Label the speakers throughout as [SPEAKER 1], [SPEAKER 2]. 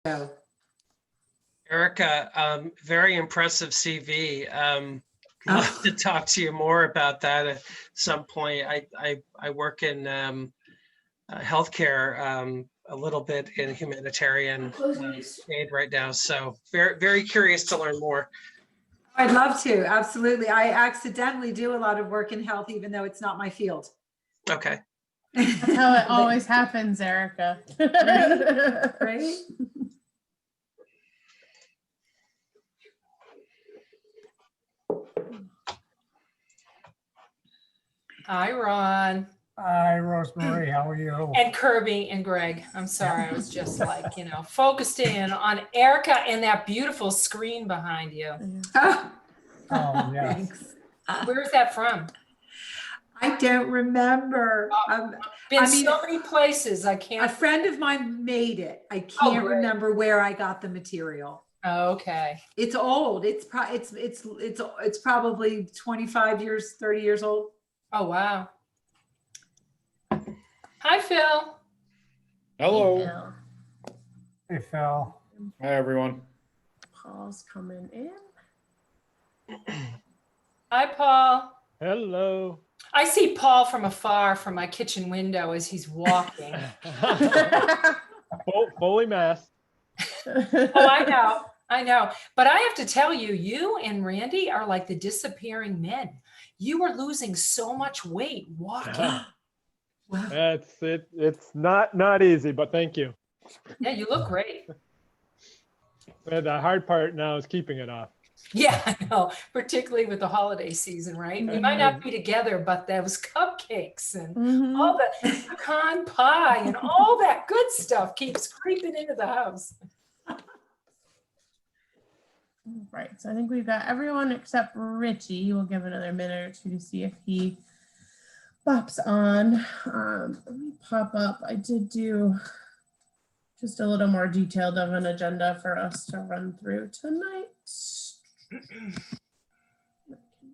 [SPEAKER 1] So,
[SPEAKER 2] Erica, very impressive CV. Love to talk to you more about that at some point. I work in healthcare, a little bit in humanitarian aid right now. So very curious to learn more.
[SPEAKER 1] I'd love to, absolutely. I accidentally do a lot of work in health, even though it's not my field.
[SPEAKER 2] Okay.
[SPEAKER 3] That's how it always happens, Erica.
[SPEAKER 1] Right?
[SPEAKER 4] Hi, Ron.
[SPEAKER 5] Hi, Rosemary. How are you?
[SPEAKER 4] And Kirby and Greg. I'm sorry. I was just like, focused in on Erica and that beautiful screen behind you.
[SPEAKER 1] Oh,
[SPEAKER 5] Oh, yes.
[SPEAKER 1] thanks.
[SPEAKER 4] Where's that from?
[SPEAKER 1] I don't remember.
[SPEAKER 4] Been
[SPEAKER 1] I mean,
[SPEAKER 4] so many places. I
[SPEAKER 1] A
[SPEAKER 4] can't.
[SPEAKER 1] friend of mine made it. I
[SPEAKER 4] Oh,
[SPEAKER 1] can't
[SPEAKER 4] great.
[SPEAKER 1] remember where I got the material.
[SPEAKER 4] Okay.
[SPEAKER 1] It's old. It's probably 25 years, 30 years old.
[SPEAKER 4] Oh, wow. Hi, Phil.
[SPEAKER 6] Hello.
[SPEAKER 5] Hey, Phil.
[SPEAKER 6] Hi, everyone.
[SPEAKER 3] Paul's coming in.
[SPEAKER 4] Hi, Paul.
[SPEAKER 7] Hello.
[SPEAKER 4] I see Paul from afar from my kitchen window as he's walking.
[SPEAKER 7] Fully masked.
[SPEAKER 4] Oh, I know. But I have to tell you, you and Randy are like the disappearing men. You were losing so much weight walking.
[SPEAKER 1] Wow.
[SPEAKER 7] That's it. It's not easy, but thank you.
[SPEAKER 4] Yeah, you look great.
[SPEAKER 7] And the hard part now is keeping it off.
[SPEAKER 4] Yeah, I know, particularly with the holiday season, right? We might not be together, but those cupcakes and all the pecan pie and all that good stuff keeps creeping into the house.
[SPEAKER 3] Right, so I think we've got everyone except Richie. We'll give another minute or two to see if he pops on. Let me pop up. I did do just a little more detailed of an agenda for us to run through tonight. I can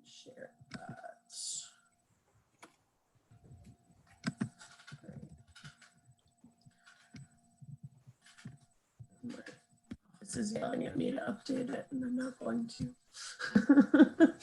[SPEAKER 3] share that. This is yelling at me to update it, and I'm not going to.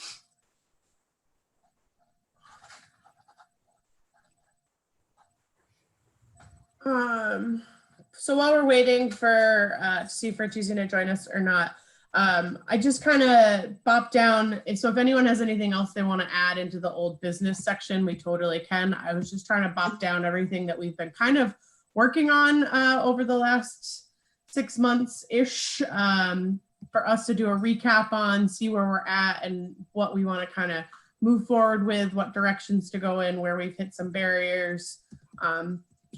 [SPEAKER 3] So while we're waiting for to see if Richie's going to join us or not, I just kind of bopped down. So if anyone has anything else they want to add into the old business section, we totally can. I was just trying to bop down everything that we've been kind of working on over the last 6 months-ish, for us to do a recap on, see where we're at and what we want to kind of move forward with, what directions to go in, where we've hit some barriers,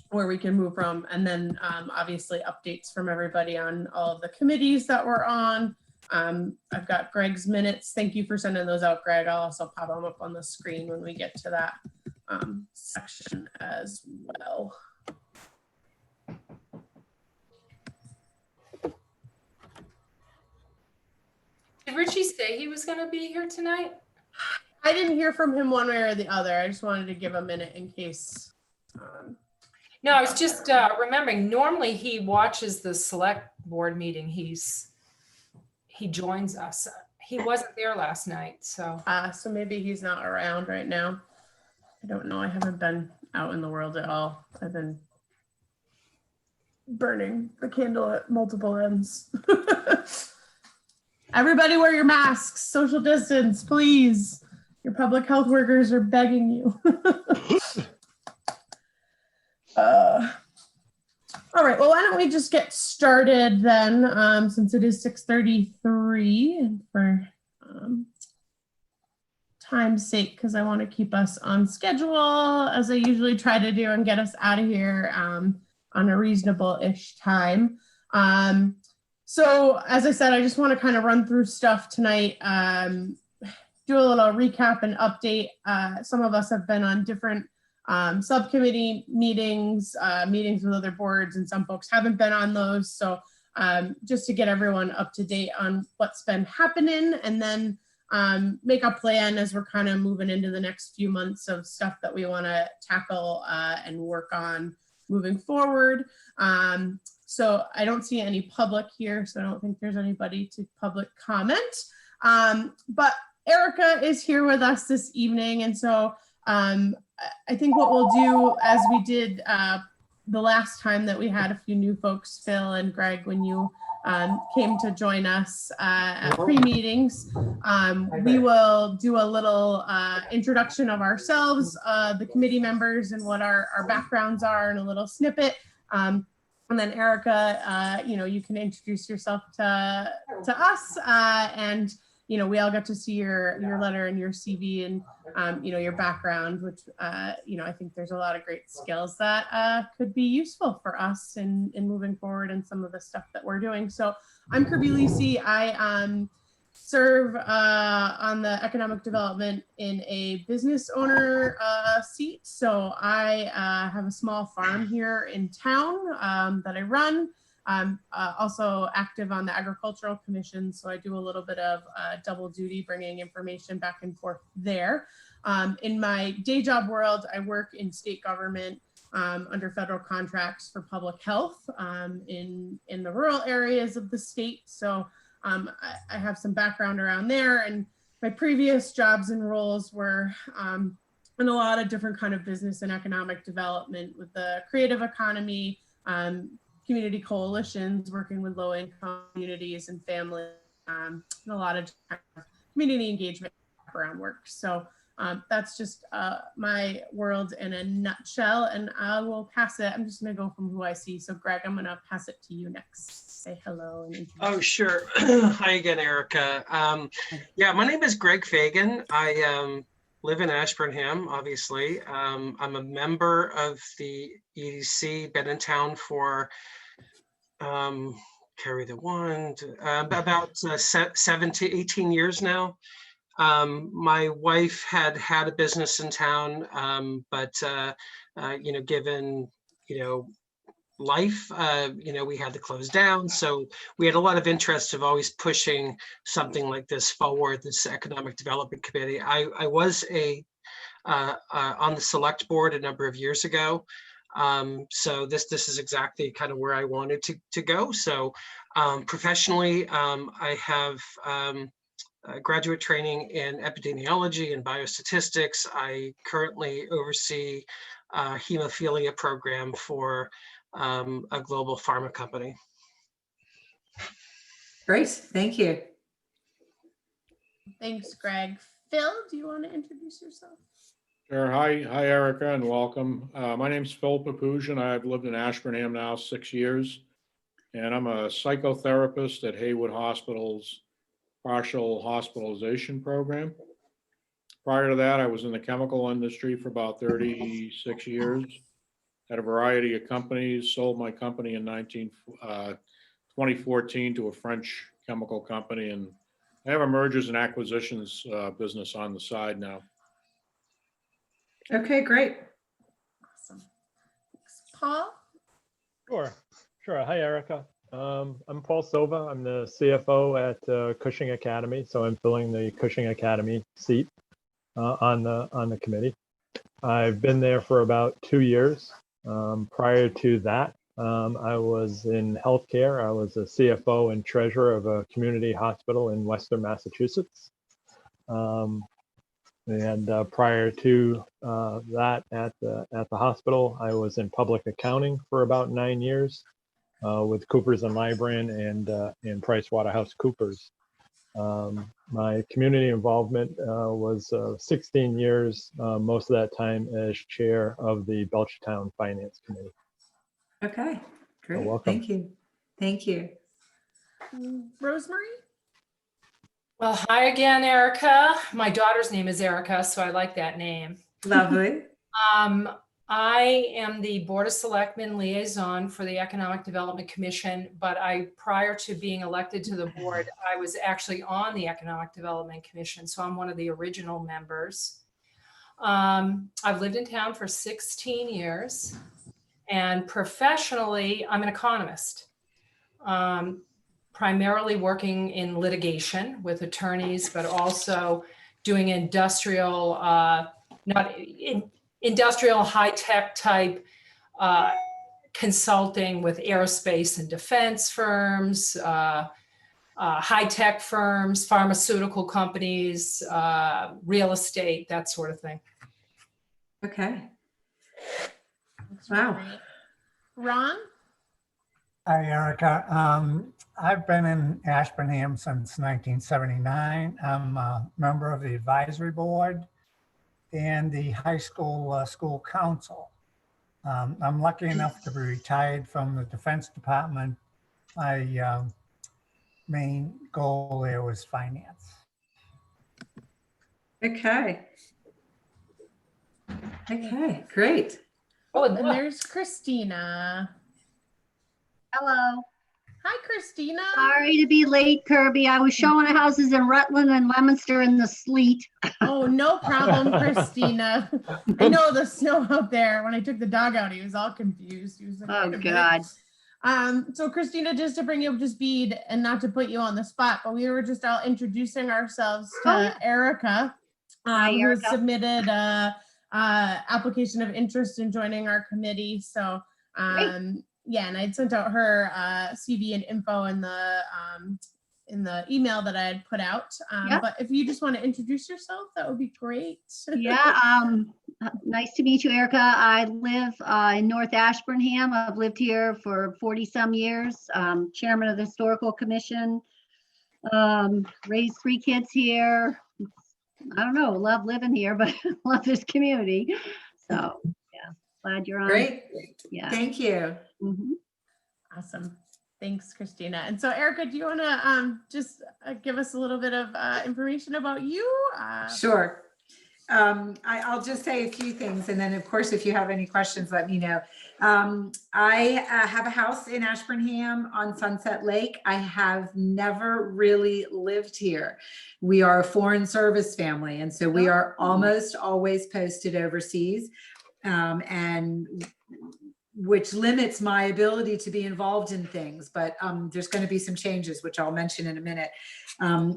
[SPEAKER 3] where we can move from, and then obviously updates from everybody on all of the committees that we're on. I've got Greg's minutes. Thank you for sending those out, Greg. I'll also pop them up on the screen when we get to that section as well.
[SPEAKER 4] Did Richie say he was going to be here tonight?
[SPEAKER 3] I didn't hear from him one way or the other. I just wanted to give a minute in case.
[SPEAKER 4] No, I was just remembering, normally he watches the select board meeting. He joins us. He wasn't there last night, so.
[SPEAKER 3] So maybe he's not around right now. I don't know. I haven't been out in the world at all. I've been burning the candle at multiple ends. Everybody wear your masks, social distance, please. Your public health workers are begging you. All right, well, why don't we just get started then, since it is 6:33, and for time's sake, because I want to keep us on schedule, as I usually try to do, and get us out of here on a reasonable-ish time. So, as I said, I just want to kind of run through stuff tonight, do a little recap and update. Some of us have been on different subcommittee meetings, meetings with other boards, and some folks haven't been on those. So just to get everyone up to date on what's been happening, and then make a plan as we're kind of moving into the next few months of stuff that we want to tackle and work on moving forward. So I don't see any public here, so I don't think there's anybody to public comment. But Erica is here with us this evening, and so I think what we'll do, as we did the last time that we had a few new folks, Phil and Greg, when you came to join us at pre-meetings, we will do a little introduction of ourselves, the committee members, and what our backgrounds are, and a little snippet. And then Erica, you can introduce yourself to us, and we all got to see your letter and your CV and your background, which I think there's a lot of great skills that could be useful for us in moving forward in some of the stuff that we're doing. So I'm Kirby Lisi. I serve on the economic development in a business owner seat. So I have a small farm here in town that I run. I'm also active on the Agricultural Commission, so I do a little bit of double duty, bringing information back and forth there. In my day job world, I work in state government under federal contracts for public health in the rural areas of the state. So I have some background around there, and my previous jobs and roles were in a lot of different kind of business and economic development with the creative economy, community coalitions, working with low-income communities and families, and a lot of community engagement background work. So that's just my world in a nutshell, and I will pass it. I'm just going to go from who I see. So Greg, I'm going to pass it to you next. Say hello. And introduce
[SPEAKER 2] Oh, sure. Hi again, Erica. Yeah, my name is Greg Fagan. I live in Ashburnham, obviously. I'm a member of the EDC, been in town for carry the wand, about 7 to 18 years now. My wife had a business in town, but given life, we had to close down. So we had a lot of interest of always pushing something like this forward, this Economic Development Committee. I was on the select board a number of years ago. So this is exactly kind of where I wanted to go. So professionally, I have graduate training in epidemiology and biostatistics. I currently oversee a hemophilia program for a global pharma company.
[SPEAKER 1] Great, thank you.
[SPEAKER 3] Thanks, Greg. Phil, do you want to introduce yourself?
[SPEAKER 6] Sure. Hi, Erica, and welcome. My name's Phil Papusian. I've lived in Ashburnham now 6 years, and I'm a psychotherapist at Haywood Hospital's partial hospitalization program. Prior to that, I was in the chemical industry for about 36 years. Had a variety of companies, sold my company in 2014 to a French chemical company, and I have a mergers and acquisitions business on the side now.
[SPEAKER 1] Okay, great.
[SPEAKER 3] Awesome. Thanks. Paul?
[SPEAKER 7] Sure. Hi, Erica. I'm Paul Silva. I'm the CFO at Cushing Academy, so I'm filling the Cushing Academy seat on the committee. I've been there for about 2 years. Prior to that, I was in healthcare. I was a CFO and treasurer of a community hospital in Western Massachusetts. And prior to that, at the hospital, I was in public accounting for about 9 years with Coopers and Lybrand and PricewaterhouseCoopers. My community involvement was 16 years, most of that time as chair of the Belchertown Finance Committee.
[SPEAKER 1] Okay, great.
[SPEAKER 7] welcome.
[SPEAKER 1] Thank you. Thank you.
[SPEAKER 3] Rosemary?
[SPEAKER 4] Well, hi again, Erica. My daughter's name is Erica, so I like that name.
[SPEAKER 1] Lovely.
[SPEAKER 4] I am the Board of Selectmen liaison for the Economic Development Commission, but prior to being elected to the board, I was actually on the Economic Development Commission, so I'm one of the original members. I've lived in town for 16 years, and professionally, I'm an economist, primarily working in litigation with attorneys, but also doing industrial high-tech type consulting with aerospace and defense firms, high-tech firms, pharmaceutical companies, real estate, that sort of thing.
[SPEAKER 1] Okay.
[SPEAKER 3] That's
[SPEAKER 1] Wow.
[SPEAKER 3] great. Ron?
[SPEAKER 5] Hi, Erica. I've been in Ashburnham since 1979. I'm a member of the advisory board and the high school school council. I'm lucky enough to be retired from the Defense Department. My main goal there was finance.
[SPEAKER 1] Okay. Okay, great.
[SPEAKER 4] Oh,
[SPEAKER 3] And
[SPEAKER 4] and look,
[SPEAKER 3] there's Christina.
[SPEAKER 8] Hello.
[SPEAKER 3] Hi, Christina.
[SPEAKER 8] Sorry to be late, Kirby. I was showing houses in Rutland and Leominster in the sleet.
[SPEAKER 3] Oh, no problem, Christina. I know the snow out there. When I took the dog out, he was all confused. He was like,
[SPEAKER 8] Oh,
[SPEAKER 3] "Wait a
[SPEAKER 8] God.
[SPEAKER 3] minute." So Christina, just to bring you up to speed and not to put you on the spot, but we were just all introducing ourselves to
[SPEAKER 8] Oh, yeah.
[SPEAKER 3] Erica,
[SPEAKER 8] Hi,
[SPEAKER 3] who
[SPEAKER 8] Erica.
[SPEAKER 3] submitted a application of interest in joining our committee. So yeah, and I'd sent out her CV and info in the email that I had put out.
[SPEAKER 8] Yeah.
[SPEAKER 3] But if you just want to introduce yourself, that would be great.
[SPEAKER 8] Yeah, nice to meet you, Erica. I live in North Ashburnham. I've lived here for 40 some years. Chairman of the Historical Commission. Raised 3 kids here. I don't know, love living here, but love this community. So yeah, glad you're on.
[SPEAKER 1] Great.
[SPEAKER 8] Yeah.
[SPEAKER 1] Thank you.
[SPEAKER 8] Mhm.
[SPEAKER 3] Awesome. Thanks, Christina. And so, Erica, do you want to just give us a little bit of information about you?
[SPEAKER 1] Sure. I'll just say a few things, and then of course, if you have any questions, let me know. I have a house in Ashburnham on Sunset Lake. I have never really lived here. We are a foreign service family, and so we are almost always posted overseas, and which limits my ability to be involved in things, but there's going to be some changes, which I'll mention in a minute.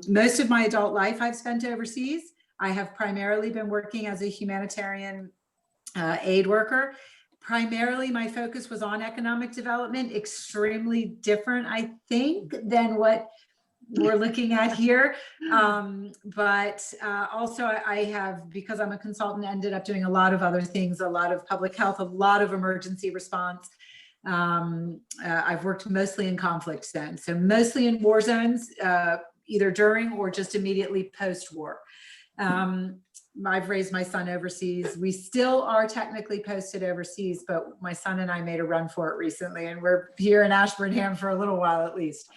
[SPEAKER 1] Most of my adult life I've spent overseas. I have primarily been working as a humanitarian aid worker. Primarily, my focus was on economic development, extremely different, I think, than what we're looking at here. But also I have, because I'm a consultant, ended up doing a lot of other things, a lot of public health, a lot of emergency response. I've worked mostly in conflict zones, so mostly in war zones, either during or just immediately post-war. I've raised my son overseas. We still are technically posted overseas, but my son and I made a run for it recently, and we're here in Ashburnham for a little while at least.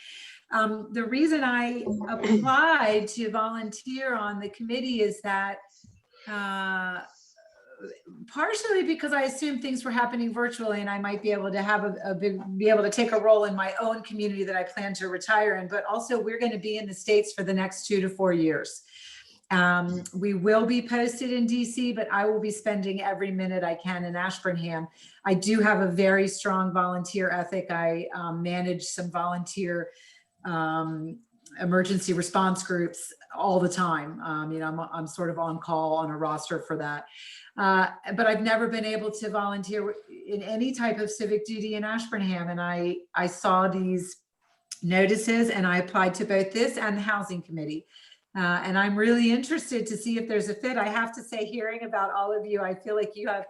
[SPEAKER 1] The reason I applied to volunteer on the committee is that partially because I assumed things were happening virtually and I might be able to have be able to take a role in my own community that I plan to retire in, but also we're going to be in the States for the next 2 to 4 years. We will be posted in DC, but I will be spending every minute I can in Ashburnham. I do have a very strong volunteer ethic. I manage some volunteer emergency response groups all the time. I'm sort of on call on a roster for that. But I've never been able to volunteer in any type of civic duty in Ashburnham. And I saw these notices and I applied to both this and the housing committee. And I'm really interested to see if there's a fit. I have to say, hearing about all of you, I feel like you have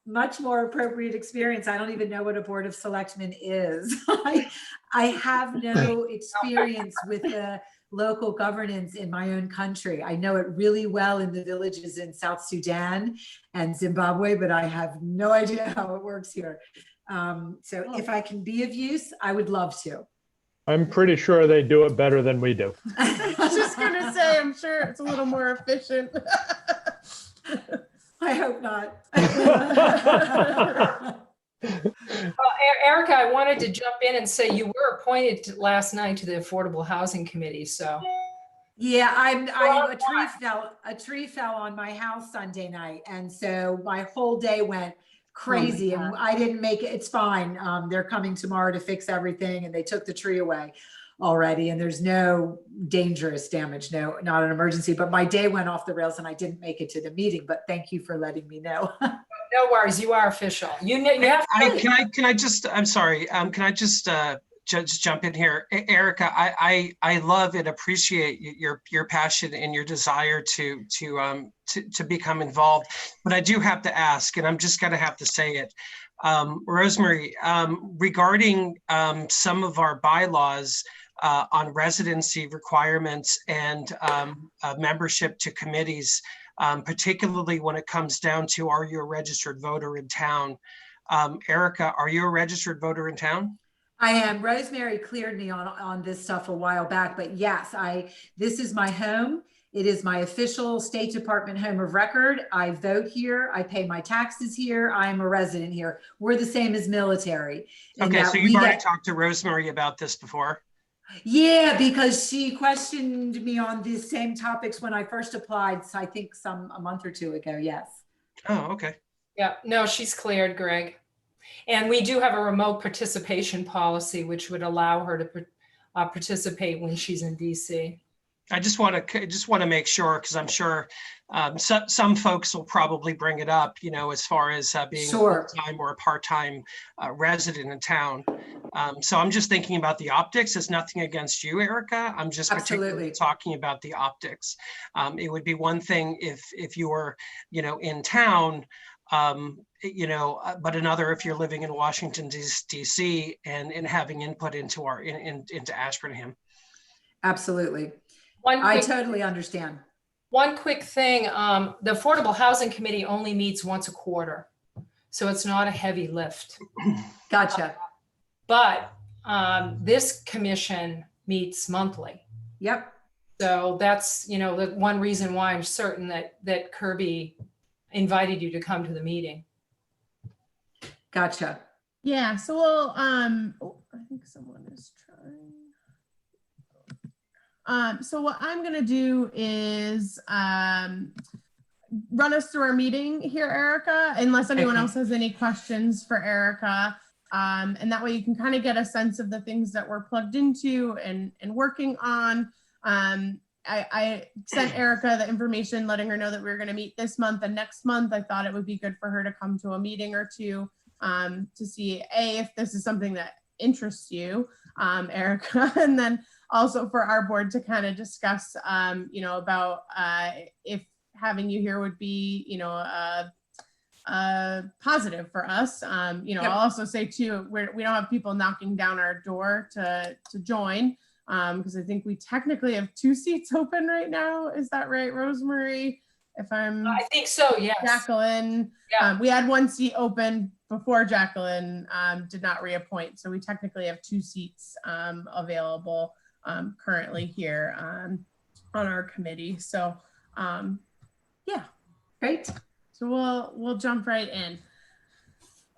[SPEAKER 1] much more appropriate experience. I don't even know what a board of selectmen is. I have no experience with the local governance in my own country. I know it really well in the villages in South Sudan and Zimbabwe, but I have no idea how it works here. So if I can be of use, I would love to.
[SPEAKER 7] I'm pretty sure they do it better than we do.
[SPEAKER 3] I was just going to say, I'm sure it's a little more efficient.
[SPEAKER 1] I hope not.
[SPEAKER 4] Erica, I wanted to jump in and say you were appointed last night to the Affordable Housing Committee, so.
[SPEAKER 1] Yeah, a tree fell on my house Sunday night, and so my whole day went crazy, and I didn't make it. It's fine. They're coming tomorrow to fix everything, and they took the tree away already, and there's no dangerous damage, no, not an emergency, but my day went off the rails and I didn't make it to the meeting, but thank you for letting me know.
[SPEAKER 4] No worries, you are official. You know, you have to.
[SPEAKER 2] Can I just, I'm sorry, can I just jump in here? Erica, I love and appreciate your passion and your desire to become involved, but I do have to ask, and I'm just gonna have to say it. Rosemary, regarding some of our bylaws on residency requirements and membership to committees, particularly when it comes down to, are you a registered voter in town? Erica, are you a registered voter in town?
[SPEAKER 1] I am. Rosemary cleared me on this stuff a while back, but yes, this is my home. It is my official State Department home of record. I vote here. I pay my taxes here. I am a resident here. We're the same as military.
[SPEAKER 2] Okay, so you've already talked to Rosemary about this before?
[SPEAKER 1] Yeah, because she questioned me on these same topics when I first applied, so I think a month or two ago, yes.
[SPEAKER 2] Oh, okay.
[SPEAKER 4] Yeah, no, she's cleared, Greg. And we do have a remote participation policy, which would allow her to participate when she's in DC.
[SPEAKER 2] I just want to make sure, because I'm sure some folks will probably bring it up, you know, as far as being
[SPEAKER 1] Sure.
[SPEAKER 2] a full-time or a part-time resident in town. So I'm just thinking about the optics. It's nothing against you, Erica. I'm just particularly talking about the optics. It would be one thing if you were, you know, in town, you know, but another if you're living in Washington, DC and having input into into Ashburnham.
[SPEAKER 1] Absolutely. I totally understand.
[SPEAKER 4] One quick thing, the Affordable Housing Committee only meets once a quarter, so it's not a heavy lift.
[SPEAKER 1] Gotcha.
[SPEAKER 4] But this commission meets monthly.
[SPEAKER 1] Yep.
[SPEAKER 4] So that's, you know, the one reason why I'm certain that Kirby invited you to come to the meeting.
[SPEAKER 1] Gotcha.
[SPEAKER 3] Yeah, so we'll, I think someone is trying. So what I'm gonna do is run us through our meeting here, Erica, unless anyone else has any questions for Erica. And that way you can kind of get a sense of the things that we're plugged into and working on. I sent Erica the information letting her know that we were gonna meet this month and next month. I thought it would be good for her to come to a meeting or two to see if this is something that interests you, Erica, and then also for our board to kind of discuss, you know, about if having you here would be, you know, positive for us. You know, I'll also say too, we don't have people knocking down our door to join, because I think we technically have 2 seats open right now. Is that right, Rosemary? If
[SPEAKER 4] I think so, yes.
[SPEAKER 3] Jacqueline,
[SPEAKER 4] yeah.
[SPEAKER 3] We had 1 seat open before Jacqueline did not reappoint. So we technically have 2 seats available currently here on our committee. So yeah,
[SPEAKER 1] great.
[SPEAKER 3] So we'll jump right in.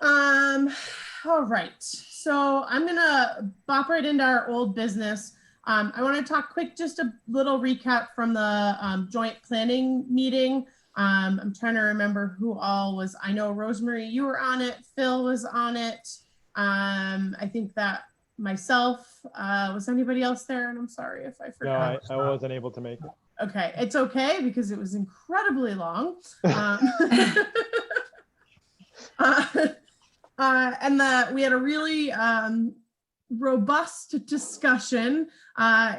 [SPEAKER 3] All right, so I'm gonna bop right into our old business. I want to talk quick, just a little recap from the joint planning meeting. I'm trying to remember who all was. I know Rosemary, you were on it. Phil was on it. I think that myself, was anybody else there? And I'm sorry if I forgot.
[SPEAKER 7] No, I wasn't able to make it.
[SPEAKER 3] Okay, it's okay because it was incredibly long. And we had a really robust discussion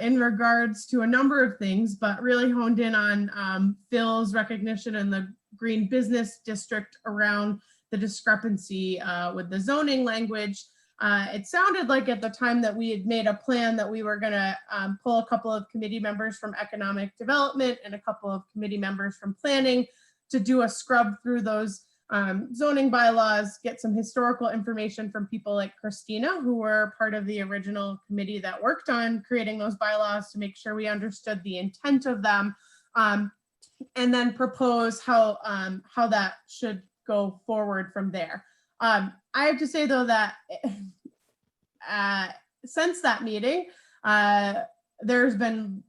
[SPEAKER 3] in regards to a number of things, but really honed in on Phil's recognition in the Green Business District around the discrepancy with the zoning language. It sounded like at the time that we had made a plan that we were gonna pull a couple of committee members from economic development and a couple of committee members from planning to do a scrub through those zoning bylaws, get some historical information from people like Christina, who were part of the original committee that worked on creating those bylaws to make sure we understood the intent of them, and then propose how that should go forward from there. I have to say though that since that meeting, there's been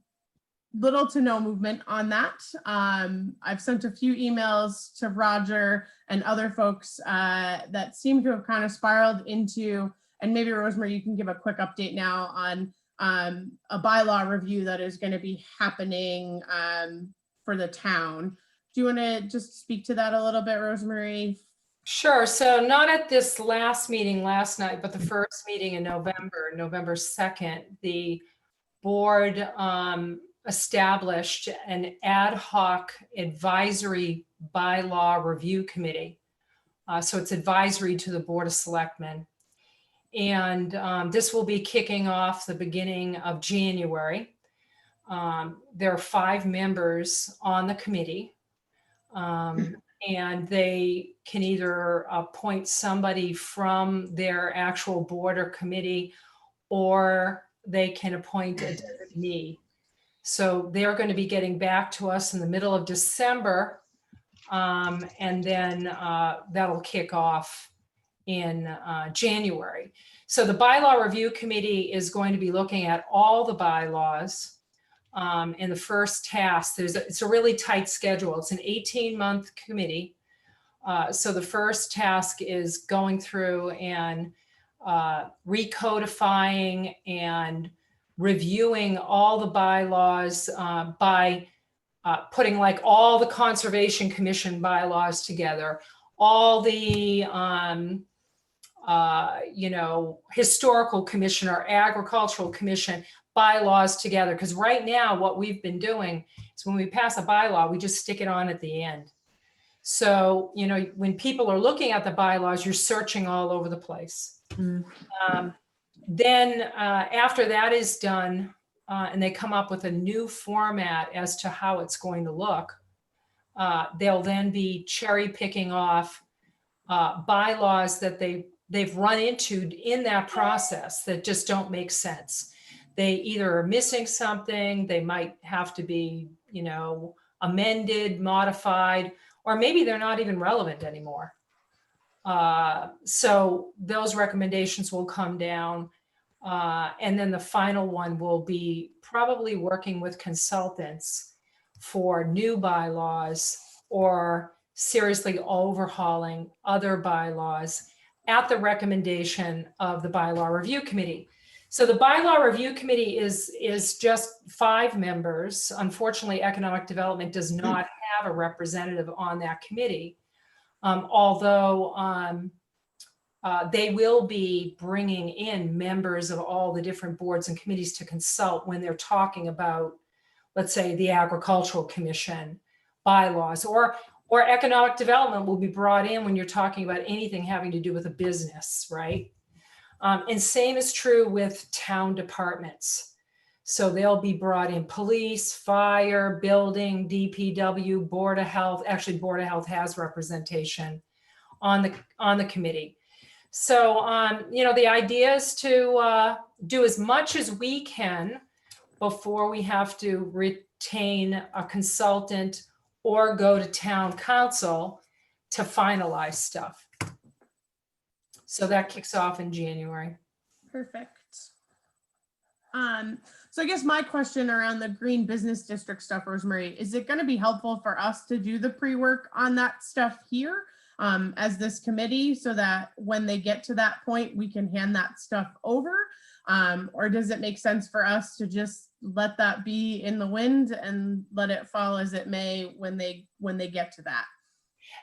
[SPEAKER 3] little to no movement on that. I've sent a few emails to Roger and other folks that seem to have kind of spiraled into, and maybe Rosemary, you can give a quick update now on a bylaw review that is going to be happening for the town. Do you want to just speak to that a little bit, Rosemary?
[SPEAKER 4] Sure. So not at this last meeting last night, but the first meeting in November, November 2nd, the board established an ad hoc advisory bylaw review committee. So it's advisory to the Board of Selectmen. And this will be kicking off the beginning of January. There are 5 members on the committee. And they can either appoint somebody from their actual board or committee, or they can appoint a designee. So they're going to be getting back to us in the middle of December. And then that'll kick off in January. So the bylaw review committee is going to be looking at all the bylaws. And the first task, it's a really tight schedule. It's an 18-month committee. So the first task is going through and recodifying and reviewing all the bylaws by putting like all the Conservation Commission bylaws together, all the Historical Commission or Agricultural Commission bylaws together. Because right now what we've been doing is when we pass a bylaw, we just stick it on at the end. So, when people are looking at the bylaws, you're searching all over the place. Then after that is done, and they come up with a new format as to how it's going to look, they'll then be cherry picking off bylaws that they've run into in that process that just don't make sense. They either are missing something, they might have to be, amended, modified, or maybe they're not even relevant anymore. So those recommendations will come down. And then the final one will be probably working with consultants for new bylaws or seriously overhauling other bylaws at the recommendation of the bylaw review committee. So the bylaw review committee is just 5 members. Unfortunately, economic development does not have a representative on that committee. Although they will be bringing in members of all the different boards and committees to consult when they're talking about, let's say, the Agricultural Commission bylaws, or economic development will be brought in when you're talking about anything having to do with a business, right? And same is true with town departments. So they'll be brought in: police, fire, building, DPW, Board of Health. Actually, Board of Health has representation on the committee. So, the idea is to do as much as we can before we have to retain a consultant or go to town council to finalize stuff. So that kicks off in January.
[SPEAKER 3] Perfect. So I guess my question around the Green Business District stuff, Rosemary, is it going to be helpful for us to do the pre-work on that stuff here as this committee, so that when they get to that point, we can hand that stuff over? Or does it make sense for us to just let that be in the wind and let it fall as it may when they get to that?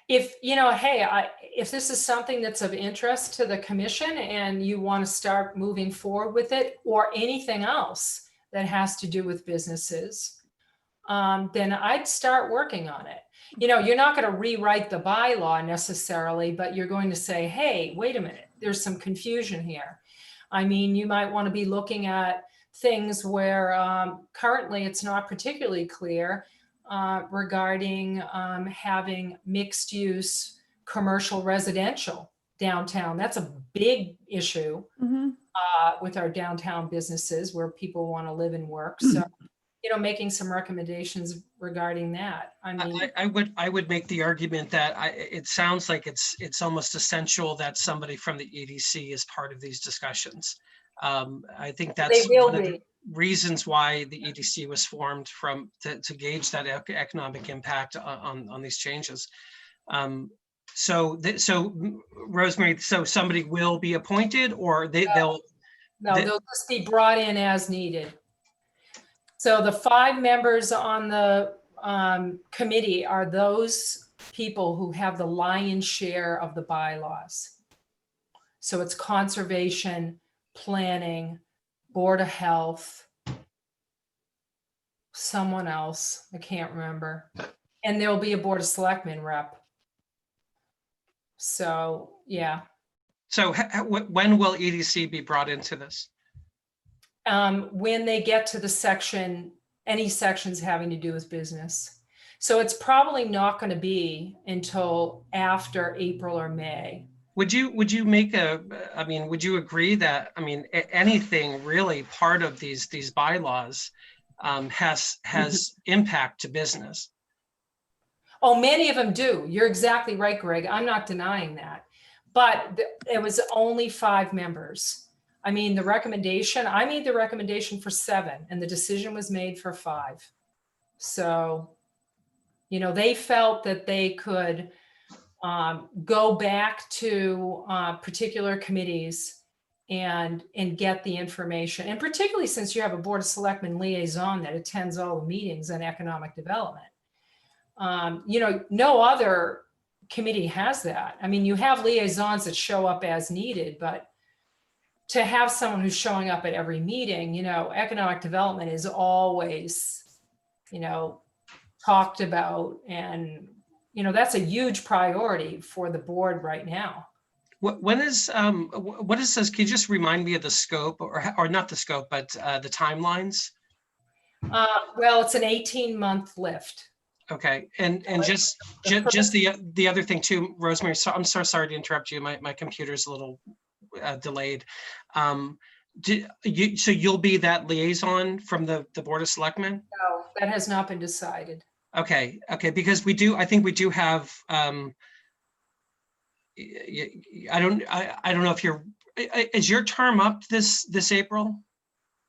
[SPEAKER 4] If, if this is something that's of interest to the commission and you want to start moving forward with it, or anything else that has to do with businesses, then I'd start working on it. You're not going to rewrite the bylaw necessarily, but you're going to say, hey, wait a minute, there's some confusion here. I mean, you might want to be looking at things where currently it's not particularly clear regarding having mixed use commercial residential downtown. That's a big issue with our downtown businesses where people want to live and work. So, making some recommendations regarding that. I mean,
[SPEAKER 2] I would make the argument that it sounds like it's almost essential that somebody from the EDC is part of these discussions. I think that's
[SPEAKER 4] they will
[SPEAKER 2] one of
[SPEAKER 4] be.
[SPEAKER 2] the reasons why the EDC was formed, to gauge that economic impact on these changes. So Rosemary, so somebody will be appointed, or they'll
[SPEAKER 4] just be brought in as needed. So the 5 members on the committee are those people who have the lion's share of the bylaws. So it's conservation, planning, Board of Health, someone else, I can't remember. And there'll be a Board of Selectmen rep. So, yeah.
[SPEAKER 2] So when will EDC be brought into this?
[SPEAKER 4] When they get to the section, any sections having to do with business. So it's probably not going to be until after April or May.
[SPEAKER 2] Would you make would you agree that, anything really part of these bylaws has impact to business?
[SPEAKER 4] Oh, many of them do. You're exactly right, Greg. I'm not denying that. But it was only 5 members. I made the recommendation for 7 and the decision was made for 5. So, they felt that they could go back to particular committees and get the information. And particularly since you have a Board of Selectmen liaison that attends all the meetings on economic development. No other committee has that. I mean, you have liaisons that show up as needed, but to have someone who's showing up at every meeting, economic development is always, talked about. And, that's a huge priority for the board right now.
[SPEAKER 2] What is this? Can you just remind me of the scope or not the scope, but the timelines?
[SPEAKER 4] Well, it's an 18-month lift.
[SPEAKER 2] Okay, and just the other thing too, Rosemary. So I'm so sorry to interrupt you. My computer's a little delayed. So you'll be that liaison from the Board of Selectmen?
[SPEAKER 4] No, that has not been decided.
[SPEAKER 2] Okay, because I think we do have. I don't know if is your term up this April?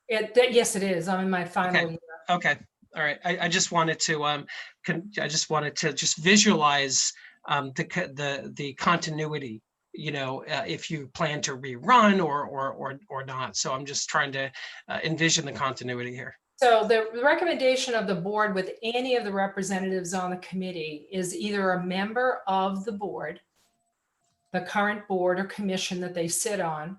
[SPEAKER 4] Yes, it is. I'm in my final year.
[SPEAKER 2] Okay. All right. I just wanted to just visualize the continuity, if you plan to rerun or not. So I'm just trying to envision the continuity here.
[SPEAKER 4] So the recommendation of the board with any of the representatives on the committee is either a member of the board, the current board or commission that they sit on,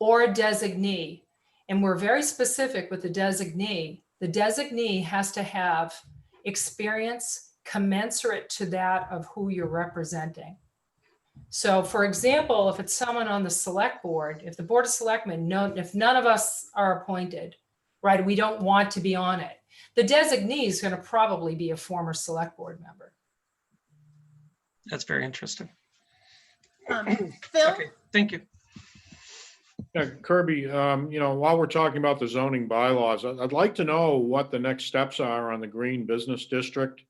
[SPEAKER 4] or a designee. And we're very specific with the designee. The designee has to have experience commensurate to that of who you're representing. So for example, if it's someone on the select board, if the Board of Selectmen, if none of us are appointed, right, we don't want to be on it, the designee is going to probably be a former select board member.
[SPEAKER 2] That's very interesting.
[SPEAKER 3] Phil?
[SPEAKER 2] Okay, thank you.
[SPEAKER 6] Yeah, Kirby, while we're talking about the zoning bylaws, I'd like to know what the next steps are on the Green Business District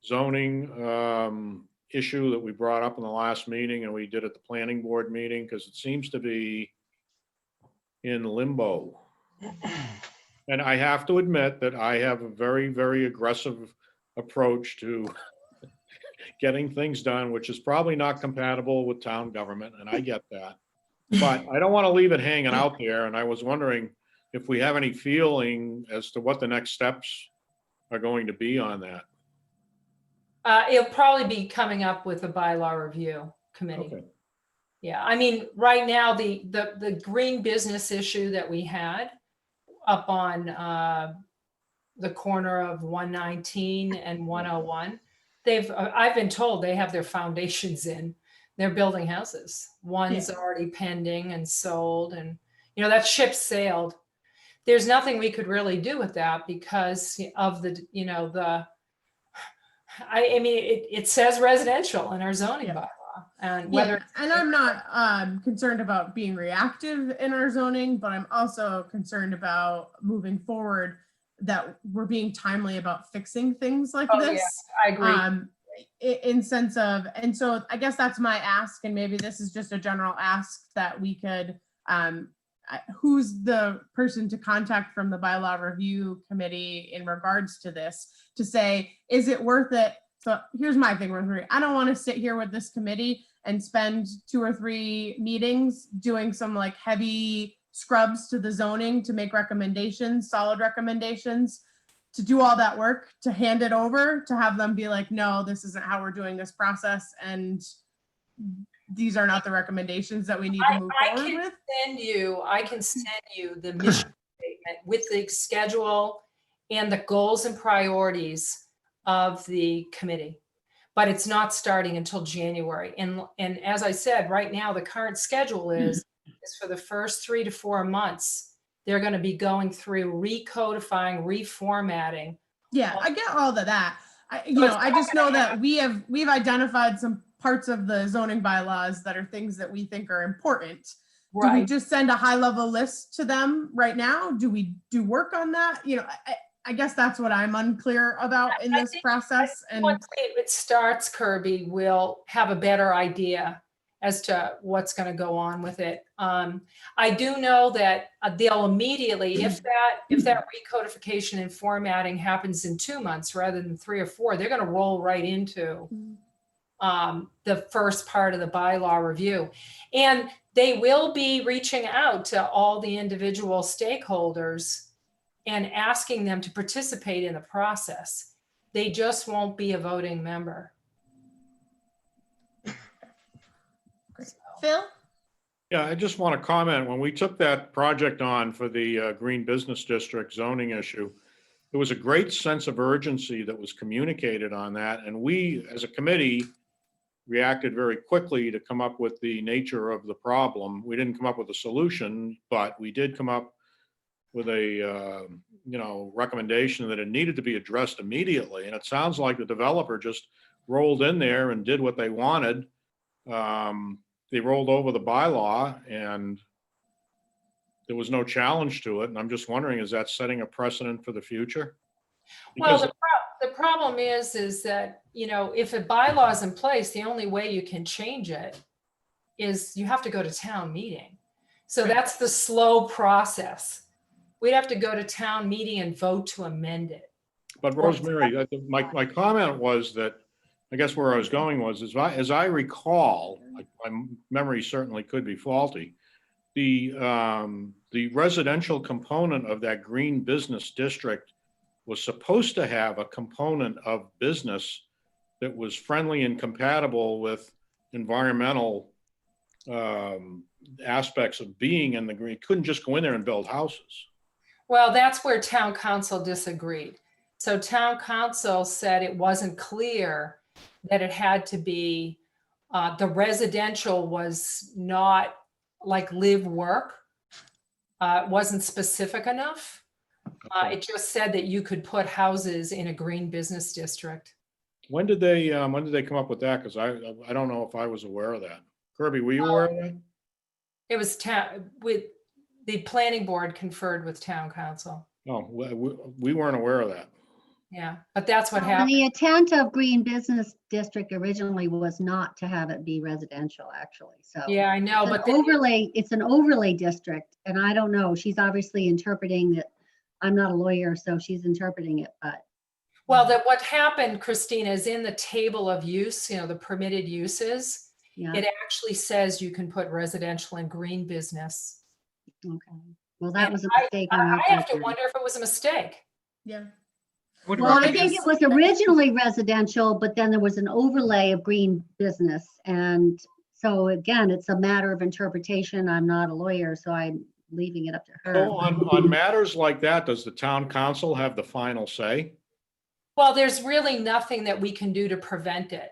[SPEAKER 6] zoning issue that we brought up in the last meeting and we did at the planning board meeting, because it seems to be in limbo. And I have to admit that I have a very, very aggressive approach to getting things done, which is probably not compatible with town government, and I get that. But I don't want to leave it hanging out there, and I was wondering if we have any feeling as to what the next steps are going to be on that.
[SPEAKER 4] It'll probably be coming up with a bylaw review committee.
[SPEAKER 6] Okay.
[SPEAKER 4] Yeah, I mean, right now, the green business issue that we had up on the corner of 119 and 101, I've been told they have their foundations in. They're building houses. One's already pending and sold, and that ship sailed. There's nothing we could really do with that because of it says residential in our zoning bylaw, and whether
[SPEAKER 3] and I'm not concerned about being reactive in our zoning, but I'm also concerned about moving forward that we're being timely about fixing things like this.
[SPEAKER 4] Yeah, I agree.
[SPEAKER 3] In sense of, and so I guess that's my ask, and maybe this is just a general ask that we could, who's the person to contact from the bylaw review committee in regards to this, to say, is it worth it? So here's my thing, Rosemary. I don't want to sit here with this committee and spend 2 or 3 meetings doing some like heavy scrubs to the zoning to make recommendations, solid recommendations. to do all that work, to hand it over, to have them be like, no, this isn't how we're doing this process, and these are not the recommendations that we need to move forward with?
[SPEAKER 4] I can send you the mission statement with the schedule and the goals and priorities of the committee. But it's not starting until January. And as I said, right now, the current schedule is for the first 3 to 4 months, they're going to be going through recodifying, reformatting.
[SPEAKER 3] Yeah, I get all of that. I just know that we've identified some parts of the zoning bylaws that are things that we think are important. Do we
[SPEAKER 4] Right.
[SPEAKER 3] just send a high level list to them right now? Do we do work on that? I guess that's what I'm unclear about in this process. And
[SPEAKER 4] Once it starts, Kirby, we'll have a better idea as to what's going to go on with it. I do know that they'll immediately, if that recodification and formatting happens in 2 months rather than 3 or 4, they're going to roll right into the first part of the bylaw review. And they will be reaching out to all the individual stakeholders and asking them to participate in the process. They just won't be a voting member.
[SPEAKER 3] Phil?
[SPEAKER 6] Yeah, I just want to comment, when we took that project on for the Green Business District zoning issue, there was a great sense of urgency that was communicated on that. And we, as a committee, reacted very quickly to come up with the nature of the problem. We didn't come up with a solution, but we did come up with a recommendation that it needed to be addressed immediately. And it sounds like the developer just rolled in there and did what they wanted. They rolled over the bylaw and there was no challenge to it. And I'm just wondering, is that setting a precedent for the future?
[SPEAKER 4] Well,
[SPEAKER 6] Because
[SPEAKER 4] the problem is that, if a bylaw is in place, the only way you can change it is you have to go to town meeting. So that's the slow process. We'd have to go to town meeting and vote to amend it.
[SPEAKER 6] But Rosemary, my comment was that, I guess where I was going was, as I recall, my memory certainly could be faulty, the residential component of that green business district was supposed to have a component of business that was friendly and compatible with environmental aspects of being in the green. It couldn't just go in there and build houses.
[SPEAKER 4] Well, that's where town council disagreed. So town council said it wasn't clear that it had to be, the residential was not like live work. It wasn't specific enough. It just said that you could put houses in a green business district.
[SPEAKER 6] When did they come up with that? Because I don't know if I was aware of that. Kirby, were you aware of that?
[SPEAKER 4] It was with the planning board conferred with town council.
[SPEAKER 6] No, we weren't aware of that.
[SPEAKER 4] Yeah, but that's what
[SPEAKER 8] And
[SPEAKER 4] happened.
[SPEAKER 8] the intent of Green Business District originally was not to have it be residential, actually. So
[SPEAKER 4] Yeah, I know,
[SPEAKER 8] it's
[SPEAKER 4] but
[SPEAKER 8] an overlay, it's an overlay district, and I don't know. She's obviously interpreting it. I'm not a lawyer, so she's interpreting it, but
[SPEAKER 4] well, what happened, Christina, is in the table of use, the permitted uses,
[SPEAKER 8] yeah,
[SPEAKER 4] it actually says you can put residential and green business.
[SPEAKER 8] okay. Well, that
[SPEAKER 4] And
[SPEAKER 8] was a mistake on our
[SPEAKER 4] I have to
[SPEAKER 8] part.
[SPEAKER 4] wonder if it was a mistake.
[SPEAKER 3] Yeah.
[SPEAKER 8] Well, I think it was originally residential, but then there was an overlay of green business. And so again, it's a matter of interpretation. I'm not a lawyer, so I'm leaving it up to her.
[SPEAKER 6] So on matters like that, does the town council have the final say?
[SPEAKER 4] Well, there's really nothing that we can do to prevent it.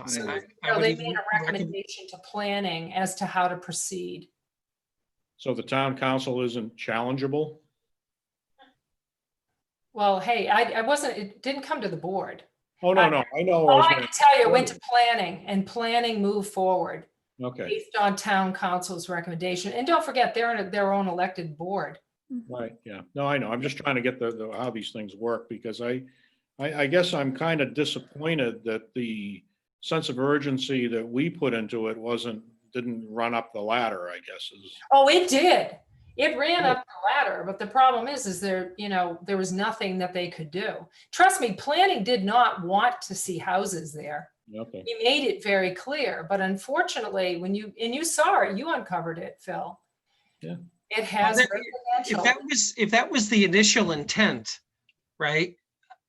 [SPEAKER 4] So, they made a recommendation to planning as to how to proceed.
[SPEAKER 6] So the town council isn't challengeable?
[SPEAKER 4] Well, hey, it didn't come to the board.
[SPEAKER 6] Oh, no, I know.
[SPEAKER 4] All I can tell you, it went to planning and planning moved forward
[SPEAKER 6] Okay,
[SPEAKER 4] based on town council's recommendation. And don't forget, they're in their own elected board.
[SPEAKER 6] right, yeah. No, I know. I'm just trying to get how these things work, because I guess I'm kind of disappointed that the sense of urgency that we put into it didn't run up the ladder, I guess.
[SPEAKER 4] Oh, it did. It ran up the ladder, but the problem is there was nothing that they could do. Trust me, planning did not want to see houses there.
[SPEAKER 6] Okay.
[SPEAKER 4] We made it very clear, but unfortunately, you saw it, you uncovered it, Phil.
[SPEAKER 6] Yeah.
[SPEAKER 4] It has residential.
[SPEAKER 2] If that was the initial intent, right?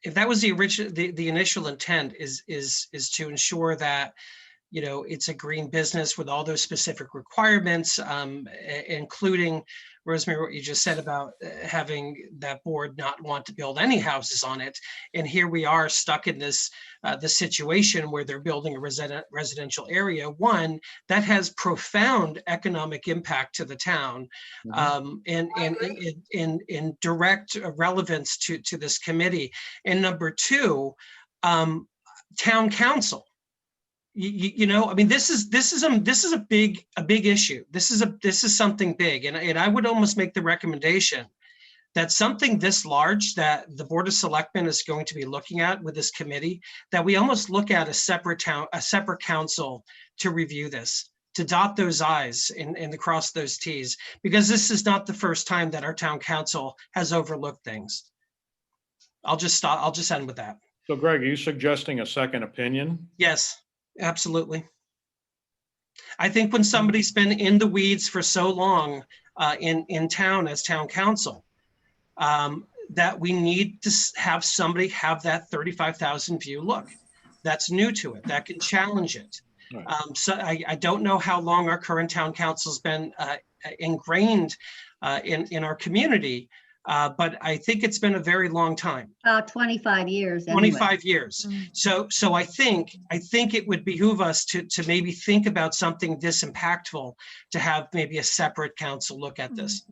[SPEAKER 2] If that was the original, the initial intent is to ensure that, you know, it's a green business with all those specific requirements, including, Rosemary, what you just said about having that board not want to build any houses on it. And here we are stuck in this the situation where they're building a residential area, one that has profound economic impact to the town, and in direct relevance to this committee. And number two, town council. You know, I mean, this is a big issue. This is something big, and I would almost make the recommendation that something this large that the Board of Selectmen is going to be looking at with this committee, that we almost look at a separate council to review this, to dot those I's and to cross those T's, because this is not the first time that our town council has overlooked things. I'll just end with that.
[SPEAKER 6] So Greg, are you suggesting a second opinion?
[SPEAKER 2] Yes. Absolutely. I think when somebody's been in the weeds for so long in town as town council, that we need to have somebody have that 35,000 view look. That's new to it. That can challenge it.
[SPEAKER 6] Right.
[SPEAKER 2] So I don't know how long our current town council's been ingrained in our community, but I think it's been a very long time.
[SPEAKER 8] About 25 years. Anyway.
[SPEAKER 2] 25 years. So I think it would behoove us to maybe think about something this impactful, to have maybe a separate council look at this.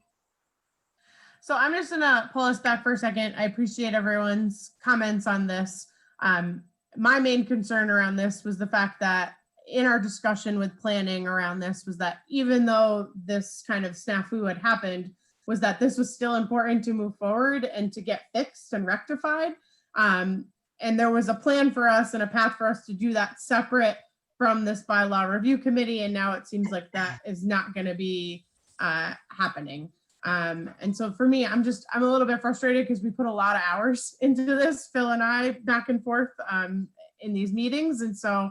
[SPEAKER 3] So I'm just gonna pull us back for a second. I appreciate everyone's comments on this. My main concern around this was the fact that in our discussion with planning around this was that even though this kind of snafu had happened, was that this was still important to move forward and to get fixed and rectified. And there was a plan for us and a path for us to do that separate from this bylaw review committee. And now it seems like that is not going to be happening. And so for me, I'm a little bit frustrated because we put a lot of hours into this, Phil and I, back and forth in these meetings. And so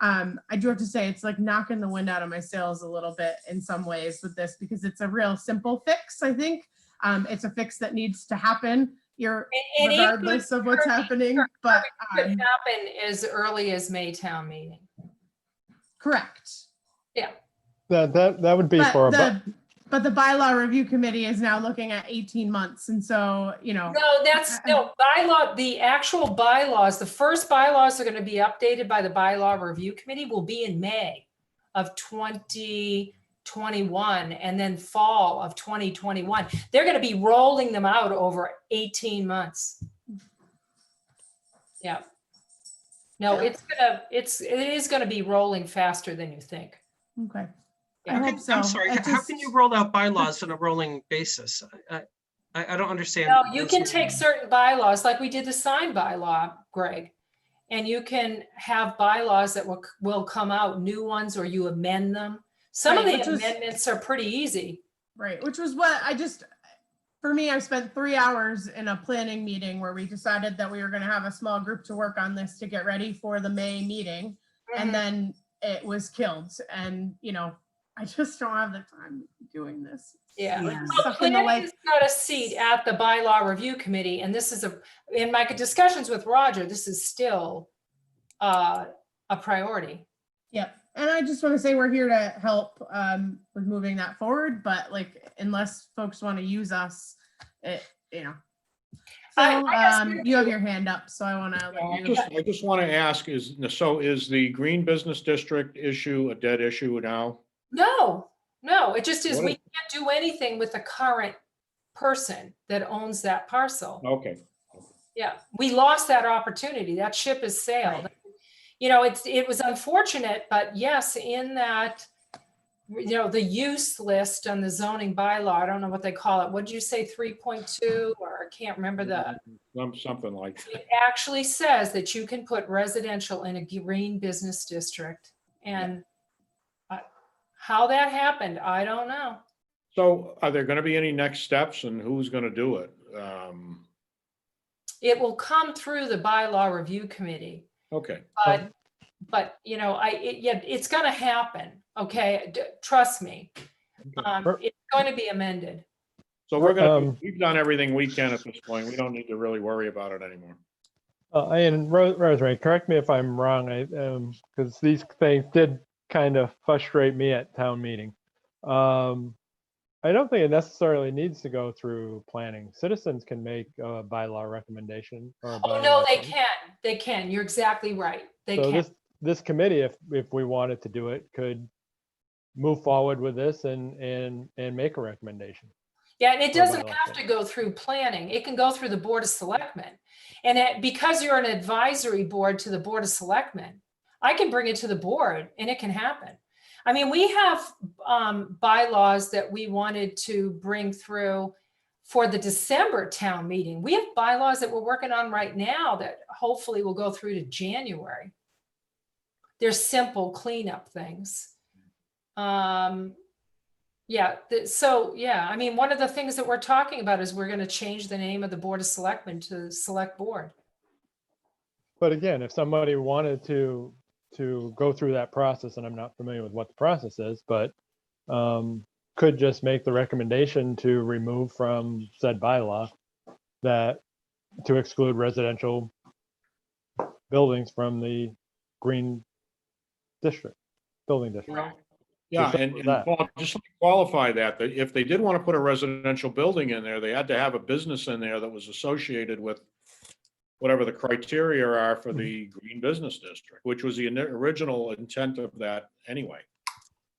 [SPEAKER 3] I do have to say, it's like knocking the wind out of my sails a little bit in some ways with this, because it's a real simple fix, I think. It's a fix that needs to happen regardless of what's happening. But
[SPEAKER 4] it could happen as early as May town meeting.
[SPEAKER 3] Correct.
[SPEAKER 4] Yeah.
[SPEAKER 7] That would be for
[SPEAKER 3] but the bylaw review committee is now looking at 18 months. And so, you know.
[SPEAKER 4] No, bylaw, the actual bylaws, the first bylaws are going to be updated by the bylaw review committee will be in May of 2021 and then fall of 2021. They're going to be rolling them out over 18 months. Yeah. No, it is going to be rolling faster than you think.
[SPEAKER 3] Okay.
[SPEAKER 4] Yeah.
[SPEAKER 3] I hope so.
[SPEAKER 2] I'm sorry, how can you roll out bylaws on a rolling basis? I don't understand.
[SPEAKER 4] No, you can take certain bylaws, like we did the sign bylaw, Greg, and you can have bylaws that will come out, new ones, or you amend them. Some of the amendments are pretty easy.
[SPEAKER 3] Right, which was what for me, I spent 3 hours in a planning meeting where we decided that we were going to have a small group to work on this to get ready for the May meeting. And then it was killed. And, you know, I just don't have the time doing this.
[SPEAKER 4] Yeah.
[SPEAKER 8] Yeah.
[SPEAKER 4] Well, planning has got a seat at the bylaw review committee, and this is in my discussions with Roger, this is still a priority.
[SPEAKER 3] Yep. And I just want to say we're here to help with moving that forward, but like, unless folks want to use us, you know. So you have your hand up, so I want to let you.
[SPEAKER 6] I just want to ask, is the Green Business District issue a dead issue now?
[SPEAKER 4] No, it just is. We can't do anything with the current person that owns that parcel.
[SPEAKER 6] Okay.
[SPEAKER 4] Yeah, we lost that opportunity. That ship has sailed. You know, it was unfortunate, but yes, in that, you know, the use list on the zoning bylaw, I don't know what they call it. What did you say, 3.2, or I can't remember
[SPEAKER 6] Something like that.
[SPEAKER 4] It actually says that you can put residential in a green business district, and how that happened, I don't know.
[SPEAKER 6] So are there going to be any next steps, and who's going to do it?
[SPEAKER 4] It will come through the bylaw review committee.
[SPEAKER 6] Okay.
[SPEAKER 4] But you know, it's going to happen. Okay, trust me.
[SPEAKER 6] Okay.
[SPEAKER 4] It's going to be amended.
[SPEAKER 6] So we're gonna, we've done everything we can at this point. We don't need to really worry about it anymore.
[SPEAKER 7] And Rosemary, correct me if I'm wrong, because these things did kind of frustrate me at town meeting. I don't think it necessarily needs to go through planning. Citizens can make a bylaw recommendation or a
[SPEAKER 4] Oh, no,
[SPEAKER 7] bylaw
[SPEAKER 4] they
[SPEAKER 7] change.
[SPEAKER 4] can. They can. You're exactly right. They
[SPEAKER 7] So
[SPEAKER 4] can.
[SPEAKER 7] this committee, if we wanted to do it, could move forward with this and make a recommendation.
[SPEAKER 4] Yeah, and it
[SPEAKER 7] or
[SPEAKER 4] doesn't
[SPEAKER 7] bylaw
[SPEAKER 4] have to
[SPEAKER 7] change.
[SPEAKER 4] go through planning. It can go through the Board of Selectmen. And because you're an advisory board to the Board of Selectmen, I can bring it to the board and it can happen. I mean, we have bylaws that we wanted to bring through for the December town meeting. We have bylaws that we're working on right now that hopefully will go through to January. They're simple cleanup things. Yeah, so yeah, I mean, one of the things that we're talking about is we're going to change the name of the Board of Selectmen to Select Board.
[SPEAKER 7] But again, if somebody wanted to go through that process, and I'm not familiar with what the process is, but could just make the recommendation to remove from said bylaw that to exclude residential buildings from the green district, building district.
[SPEAKER 6] Yeah,
[SPEAKER 7] simple
[SPEAKER 6] and
[SPEAKER 7] as that.
[SPEAKER 6] Paul, just to qualify that if they did want to put a residential building in there, they had to have a business in there that was associated with whatever the criteria are for the green business district, which was the original intent of that anyway.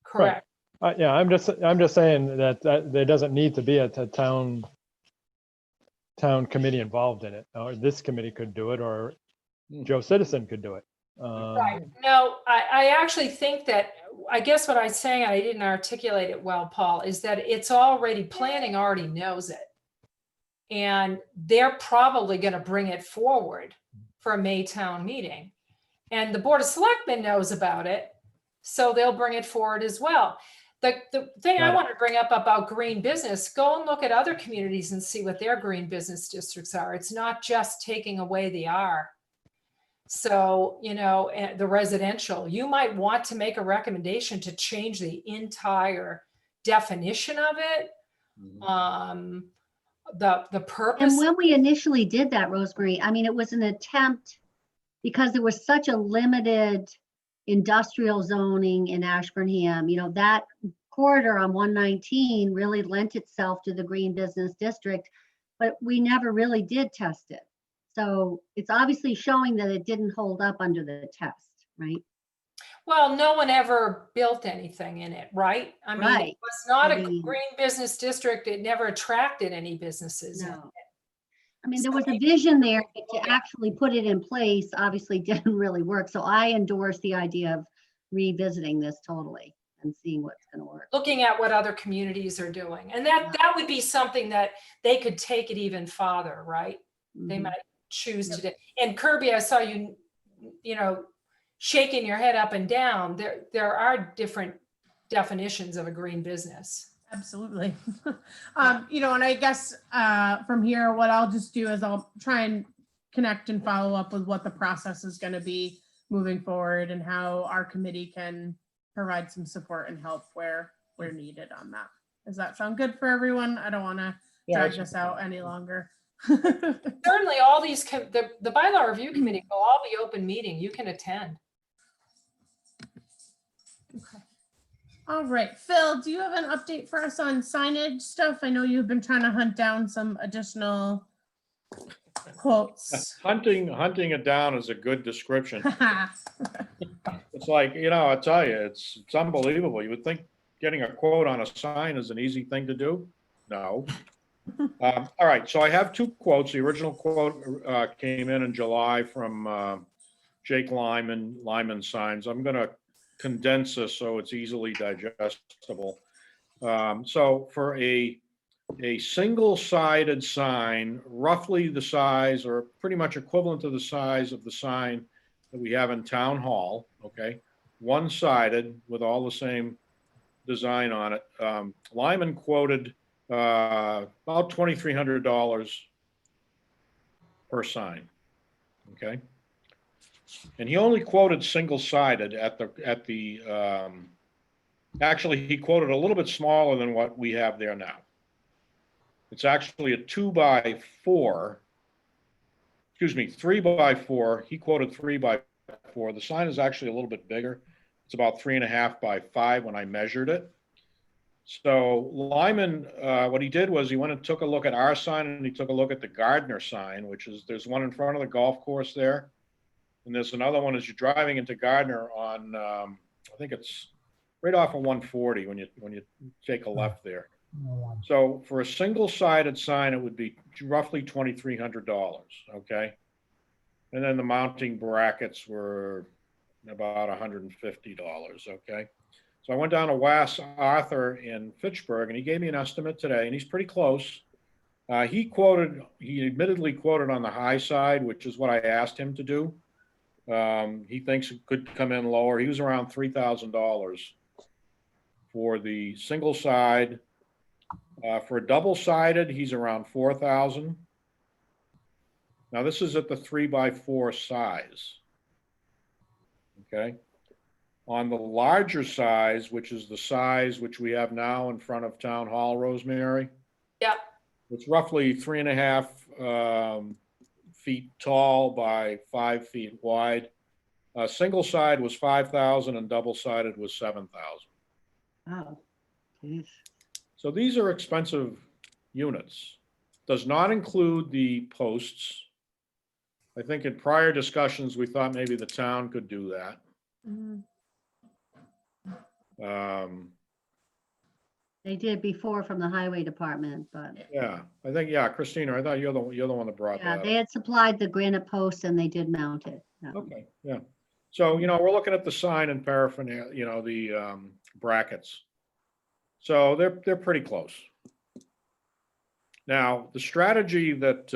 [SPEAKER 4] Correct.
[SPEAKER 7] Yeah, I'm just saying that there doesn't need to be a town committee involved in it, or this committee could do it, or Joe Citizen could do it.
[SPEAKER 4] Right. No, I actually think that, I guess what I'm saying, I didn't articulate it well, Paul, is that it's already, planning already knows it. And they're probably going to bring it forward for a May town meeting. And the Board of Selectmen knows about it, so they'll bring it forward as well. The thing I want to bring up about green business, go and look at other communities and see what their green business districts are. It's not just taking away the R. So, you know, the residential, you might want to make a recommendation to change the entire definition of it. The purpose.
[SPEAKER 8] And when we initially did that, Rosemary, I mean, it was an attempt because there was such a limited industrial zoning in Ashburnham, you know, that corridor on 119 really lent itself to the green business district, but we never really did test it. So it's obviously showing that it didn't hold up under the test, right?
[SPEAKER 4] Well, no one ever built anything in it, right? I mean,
[SPEAKER 8] Right.
[SPEAKER 4] it was not
[SPEAKER 8] I
[SPEAKER 4] a
[SPEAKER 8] mean-
[SPEAKER 4] green business district. It never attracted any businesses. in
[SPEAKER 8] No.
[SPEAKER 4] it.
[SPEAKER 8] I mean, there
[SPEAKER 4] So
[SPEAKER 8] was a
[SPEAKER 4] maybe-
[SPEAKER 8] vision there, but to actually put it in place obviously didn't really work. So I endorse the idea of revisiting this totally and seeing what's going to work.
[SPEAKER 4] Looking at what other communities are doing. And that would be something that they could take it even farther, right? They
[SPEAKER 8] Mhm.
[SPEAKER 4] might choose to do. And Kirby, I saw you, you know, shaking your head up and down. There are different definitions of a green business.
[SPEAKER 3] Absolutely. You know, and I guess from here, what I'll just do is I'll try and connect and follow up with what the process is going to be moving forward and how our committee can provide some support and help where needed on that. Does that sound good for everyone? I don't want to drag this out any longer.
[SPEAKER 4] Certainly all these, the bylaw review committee will all be open meeting. You can attend.
[SPEAKER 3] Okay. All right, Phil, do you have an update for us on signage stuff? I know you've been trying to hunt down some additional quotes.
[SPEAKER 6] Hunting it down is a good description. It's like, you know, I tell you, it's unbelievable. You would think getting a quote on a sign is an easy thing to do. No. All right, so I have two quotes. The original quote came in July from Jake Lyman Signs. I'm going to condense this so it's easily digestible. So for a single-sided sign, roughly the size or pretty much equivalent to the size of the sign that we have in Town Hall, okay? One-sided with all the same design on it. Lyman quoted about $2,300 per sign, okay? And he only quoted single-sided actually he quoted a little bit smaller than what we have there now. It's actually a 2x4. Excuse me, 3x4. He quoted 3x4. The sign is actually a little bit bigger. It's about 3.5 by 5 when I measured it. So Lyman, what he did was he went and took a look at our sign, and he took a look at the Gardner sign, which is, there's one in front of the golf course there. And there's another one as you're driving into Gardner on, I think it's right off of 140 when you take a left there. So for a single-sided sign, it would be roughly $2,300, okay? And then the mounting brackets were about $150, okay? So I went down to Was Arthur in Fitchburg, and he gave me an estimate today, and he's pretty close. He admittedly quoted on the high side, which is what I asked him to do. He thinks it could come in lower. He was around $3,000 for the single side. For a double-sided, he's around $4,000. Now this is at the 3x4 size. Okay. On the larger size, which is the size which we have now in front of Town Hall, Rosemary.
[SPEAKER 4] Yeah.
[SPEAKER 6] It's roughly 3.5 feet tall by 5 feet wide. Single side was 5,000 and double-sided was 7,000.
[SPEAKER 8] Wow. Jeez.
[SPEAKER 6] So these are expensive units. Does not include the posts. I think in prior discussions, we thought maybe the town could do that.
[SPEAKER 8] They did before from the highway department, but
[SPEAKER 6] Yeah, I think, yeah, Christina, I thought you're the one that brought
[SPEAKER 8] yeah,
[SPEAKER 6] that
[SPEAKER 8] they
[SPEAKER 6] up.
[SPEAKER 8] had supplied the granite posts and they did mount it. Yeah.
[SPEAKER 6] Okay, yeah. So, we're looking at the sign and paraphernalia, the brackets. So they're pretty close. Now, the strategy that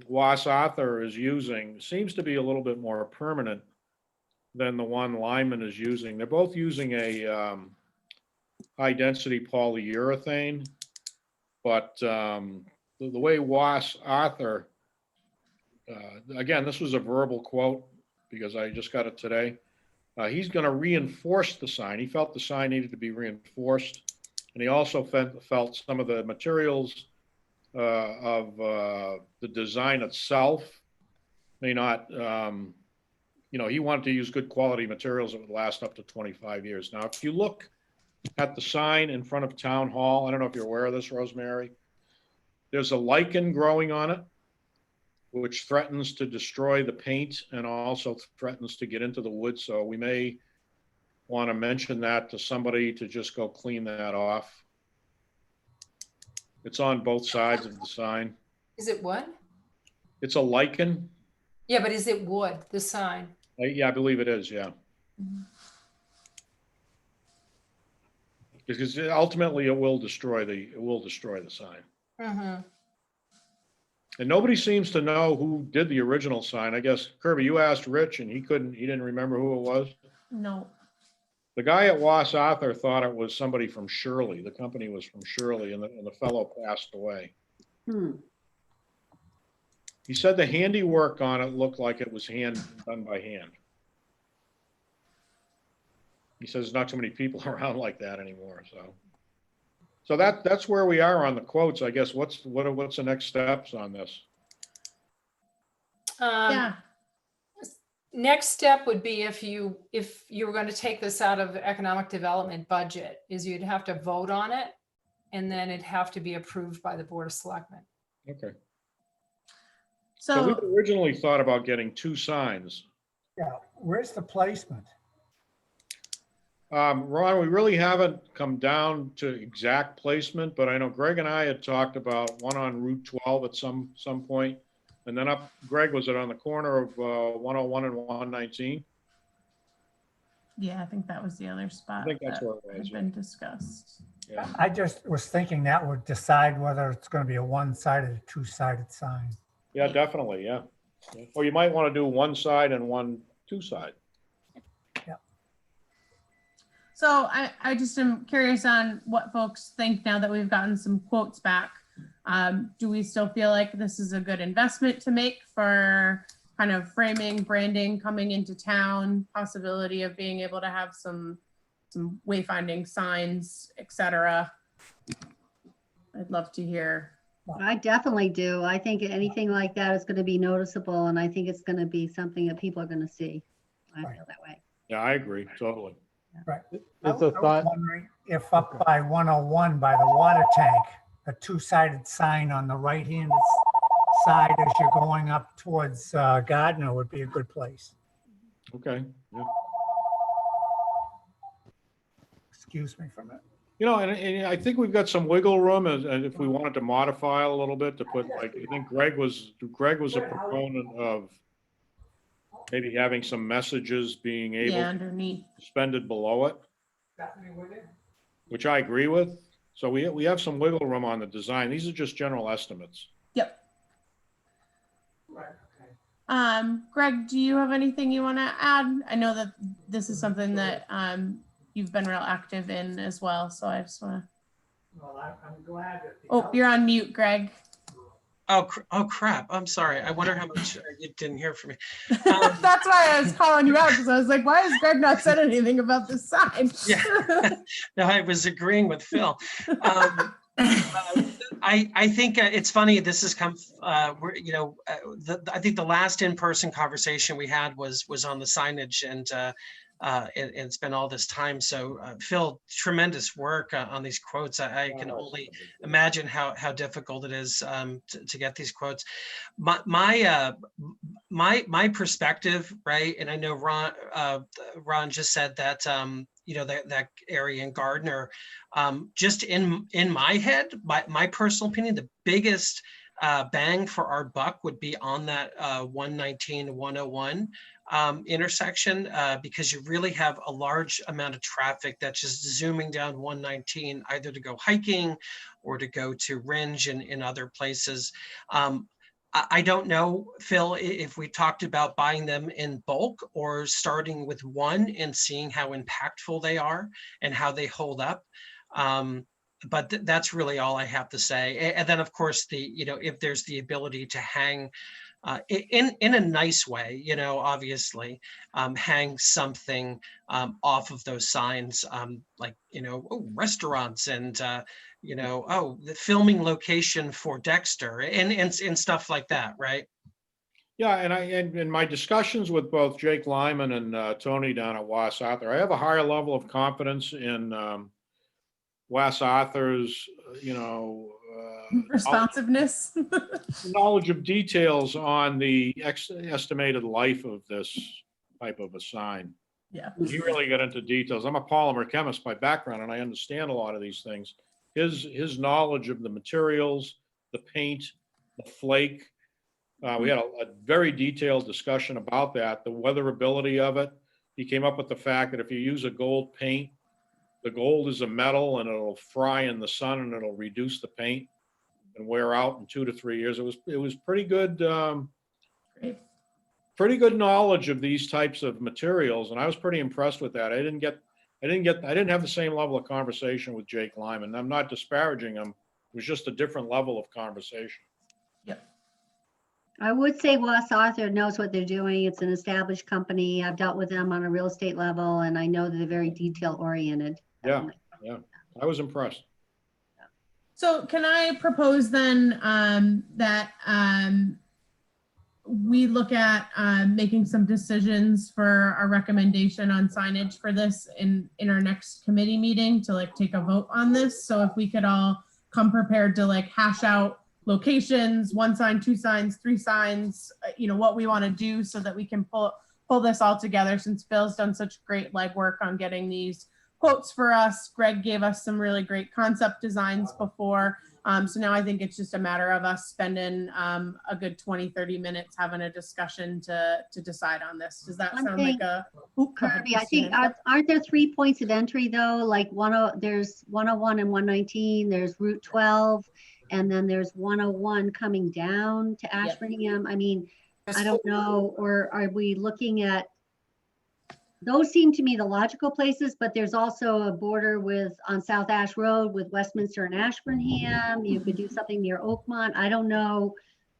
[SPEAKER 6] Was Arthur is using seems to be a little bit more permanent than the one Lyman is using. They're both using a high-density polyurethane, but the way Was Arthur, again, this was a verbal quote because I just got it today. He's going to reinforce the sign. He felt the sign needed to be reinforced, and he also felt some of the materials of the design itself may not, he wanted to use good quality materials that would last up to 25 years. Now, if you look at the sign in front of Town Hall, I don't know if you're aware of this, Rosemary, there's a lichen growing on it, which threatens to destroy the paint and also threatens to get into the wood. So we may want to mention that to somebody to just go clean that off. It's on both sides of the sign.
[SPEAKER 4] Is it what?
[SPEAKER 6] It's a lichen.
[SPEAKER 4] Yeah, but is it wood, the sign?
[SPEAKER 6] Yeah, I believe it is, yeah. Because ultimately it will destroy the sign.
[SPEAKER 4] Mm-hmm.
[SPEAKER 6] And nobody seems to know who did the original sign. I guess, Kirby, you asked Rich and he didn't remember who it was.
[SPEAKER 3] No.
[SPEAKER 6] The guy at Was Arthur thought it was somebody from Shirley. The company was from Shirley, and the fellow passed away. He said the handiwork on it looked like it was done by hand. He says there's not too many people around like that anymore. So that's where we are on the quotes. I guess what's the next steps on this?
[SPEAKER 3] Yeah.
[SPEAKER 4] Next step would be if you were going to take this out of the economic development budget, is you'd have to vote on it, and then it'd have to be approved by the Board of Selectmen.
[SPEAKER 6] Okay. So we
[SPEAKER 3] So
[SPEAKER 6] originally thought about getting 2 signs.
[SPEAKER 5] Yeah, where's the placement?
[SPEAKER 6] Ron, we really haven't come down to exact placement, but I know Greg and I had talked about one on Route 12 at some point. And then Greg, was it on the corner of 101 and 119?
[SPEAKER 3] yeah, I think that was the other spot.
[SPEAKER 6] I think that's
[SPEAKER 3] that
[SPEAKER 6] where it was.
[SPEAKER 3] had been discussed.
[SPEAKER 6] Yeah.
[SPEAKER 5] I just was thinking that would decide whether it's going to be a one-sided or two-sided sign.
[SPEAKER 6] Yeah, definitely. Yeah. Or you might want to do one side and one two-side.
[SPEAKER 3] So I just am curious on what folks think now that we've gotten some quotes back. Do we still feel like this is a good investment to make for kind of framing, branding, coming into town, possibility of being able to have some wayfinding signs, et cetera? I'd love to hear
[SPEAKER 8] I definitely do. I think anything like that is going to be noticeable, and I think it's going to be something that people are going to see. I
[SPEAKER 5] Right.
[SPEAKER 8] feel that way.
[SPEAKER 6] Yeah, I agree, totally.
[SPEAKER 5] Right.
[SPEAKER 7] It's a
[SPEAKER 5] I was
[SPEAKER 7] thought.
[SPEAKER 5] wondering if up by 101 by the water tank, a two-sided sign on the right-hand side as you're going up towards Gardner would be a good place.
[SPEAKER 6] Okay, yeah.
[SPEAKER 5] Excuse me for a minute.
[SPEAKER 6] You know, and I think we've got some wiggle room and if we wanted to modify a little bit to put, like, I think Greg was a proponent of maybe having some messages being
[SPEAKER 3] Yeah,
[SPEAKER 6] able
[SPEAKER 3] underneath.
[SPEAKER 6] suspended below it, which I agree with. So we have some wiggle room on the design. These are just general estimates.
[SPEAKER 3] Yep. Greg, do you have anything you want to add? I know that this is something that you've been real active in as well, so I just want to.
[SPEAKER 5] Well, I'm glad that.
[SPEAKER 3] Oh, you're on mute, Greg.
[SPEAKER 2] Oh, crap. I'm sorry. I wonder how much you didn't hear from me.
[SPEAKER 3] That's why I was calling you out, because I was like, why has Greg not said anything about this sign?
[SPEAKER 2] Yeah. No, I was agreeing with Phil. I think it's funny. This has come. I think the last in-person conversation we had was on the signage, and it's been all this time. So Phil, tremendous work on these quotes. I can only imagine how difficult it is to get these quotes. My perspective, right? And I know Ron just said that that area in Gardner. Just in my head, my personal opinion, the biggest bang for our buck would be on that 119 101 intersection, because you really have a large amount of traffic that's just zooming down 119, either to go hiking or to go to Ringe and in other places. I don't know, Phil, if we talked about buying them in bulk or starting with one and seeing how impactful they are and how they hold up. But that's really all I have to say. And then, of course, if there's the ability to hang in a nice way, obviously, hang something off of those signs, like, restaurants and, the filming location for Dexter and stuff like that, right?
[SPEAKER 6] Yeah, and in my discussions with both Jake Lyman and Tony down at Was Arthur, I have a higher level of confidence in Was Arthur's,
[SPEAKER 3] Responsiveness.
[SPEAKER 6] knowledge of details on the estimated life of this type of a sign.
[SPEAKER 3] Yeah.
[SPEAKER 6] He really got into details. I'm a polymer chemist by background, and I understand a lot of these things. His knowledge of the materials, the paint, the flake. We had a very detailed discussion about that, the weatherability of it. He came up with the fact that if you use a gold paint, the gold is a metal and it'll fry in the sun and it'll reduce the paint and wear out in 2 to 3 years. It was pretty good, pretty good knowledge of these types of materials, and I was pretty impressed with that. I didn't have the same level of conversation with Jake Lyman. I'm not disparaging him. It was just a different level of conversation.
[SPEAKER 3] Yep.
[SPEAKER 8] I would say Was Arthur knows what they're doing. It's an established company. I've dealt with them on a real estate level, and I know that they're very detail oriented.
[SPEAKER 6] Yeah, I was impressed.
[SPEAKER 3] So can I propose then that we look at making some decisions for our recommendation on signage for this in our next committee meeting to take a vote on this? So if we could all come prepared to hash out locations, 1 sign, 2 signs, 3 signs, what we want to do so that we can pull this all together, since Phil's done such great legwork on getting these quotes for us. Greg gave us some really great concept designs before. So now I think it's just a matter of us spending a good 20, 30 minutes having a discussion to decide on this. Does that sound like a—
[SPEAKER 8] Kirby, I think, aren't there 3 points of entry though? There's 101 and 119, there's Route 12, and then there's 101 coming down to Ashburnham. I mean, I don't know, or are we looking at, those seem to me the logical places, but there's also a border on South Ash Road with Westminster and Ashburnham. You could do something near Oakmont. I don't know.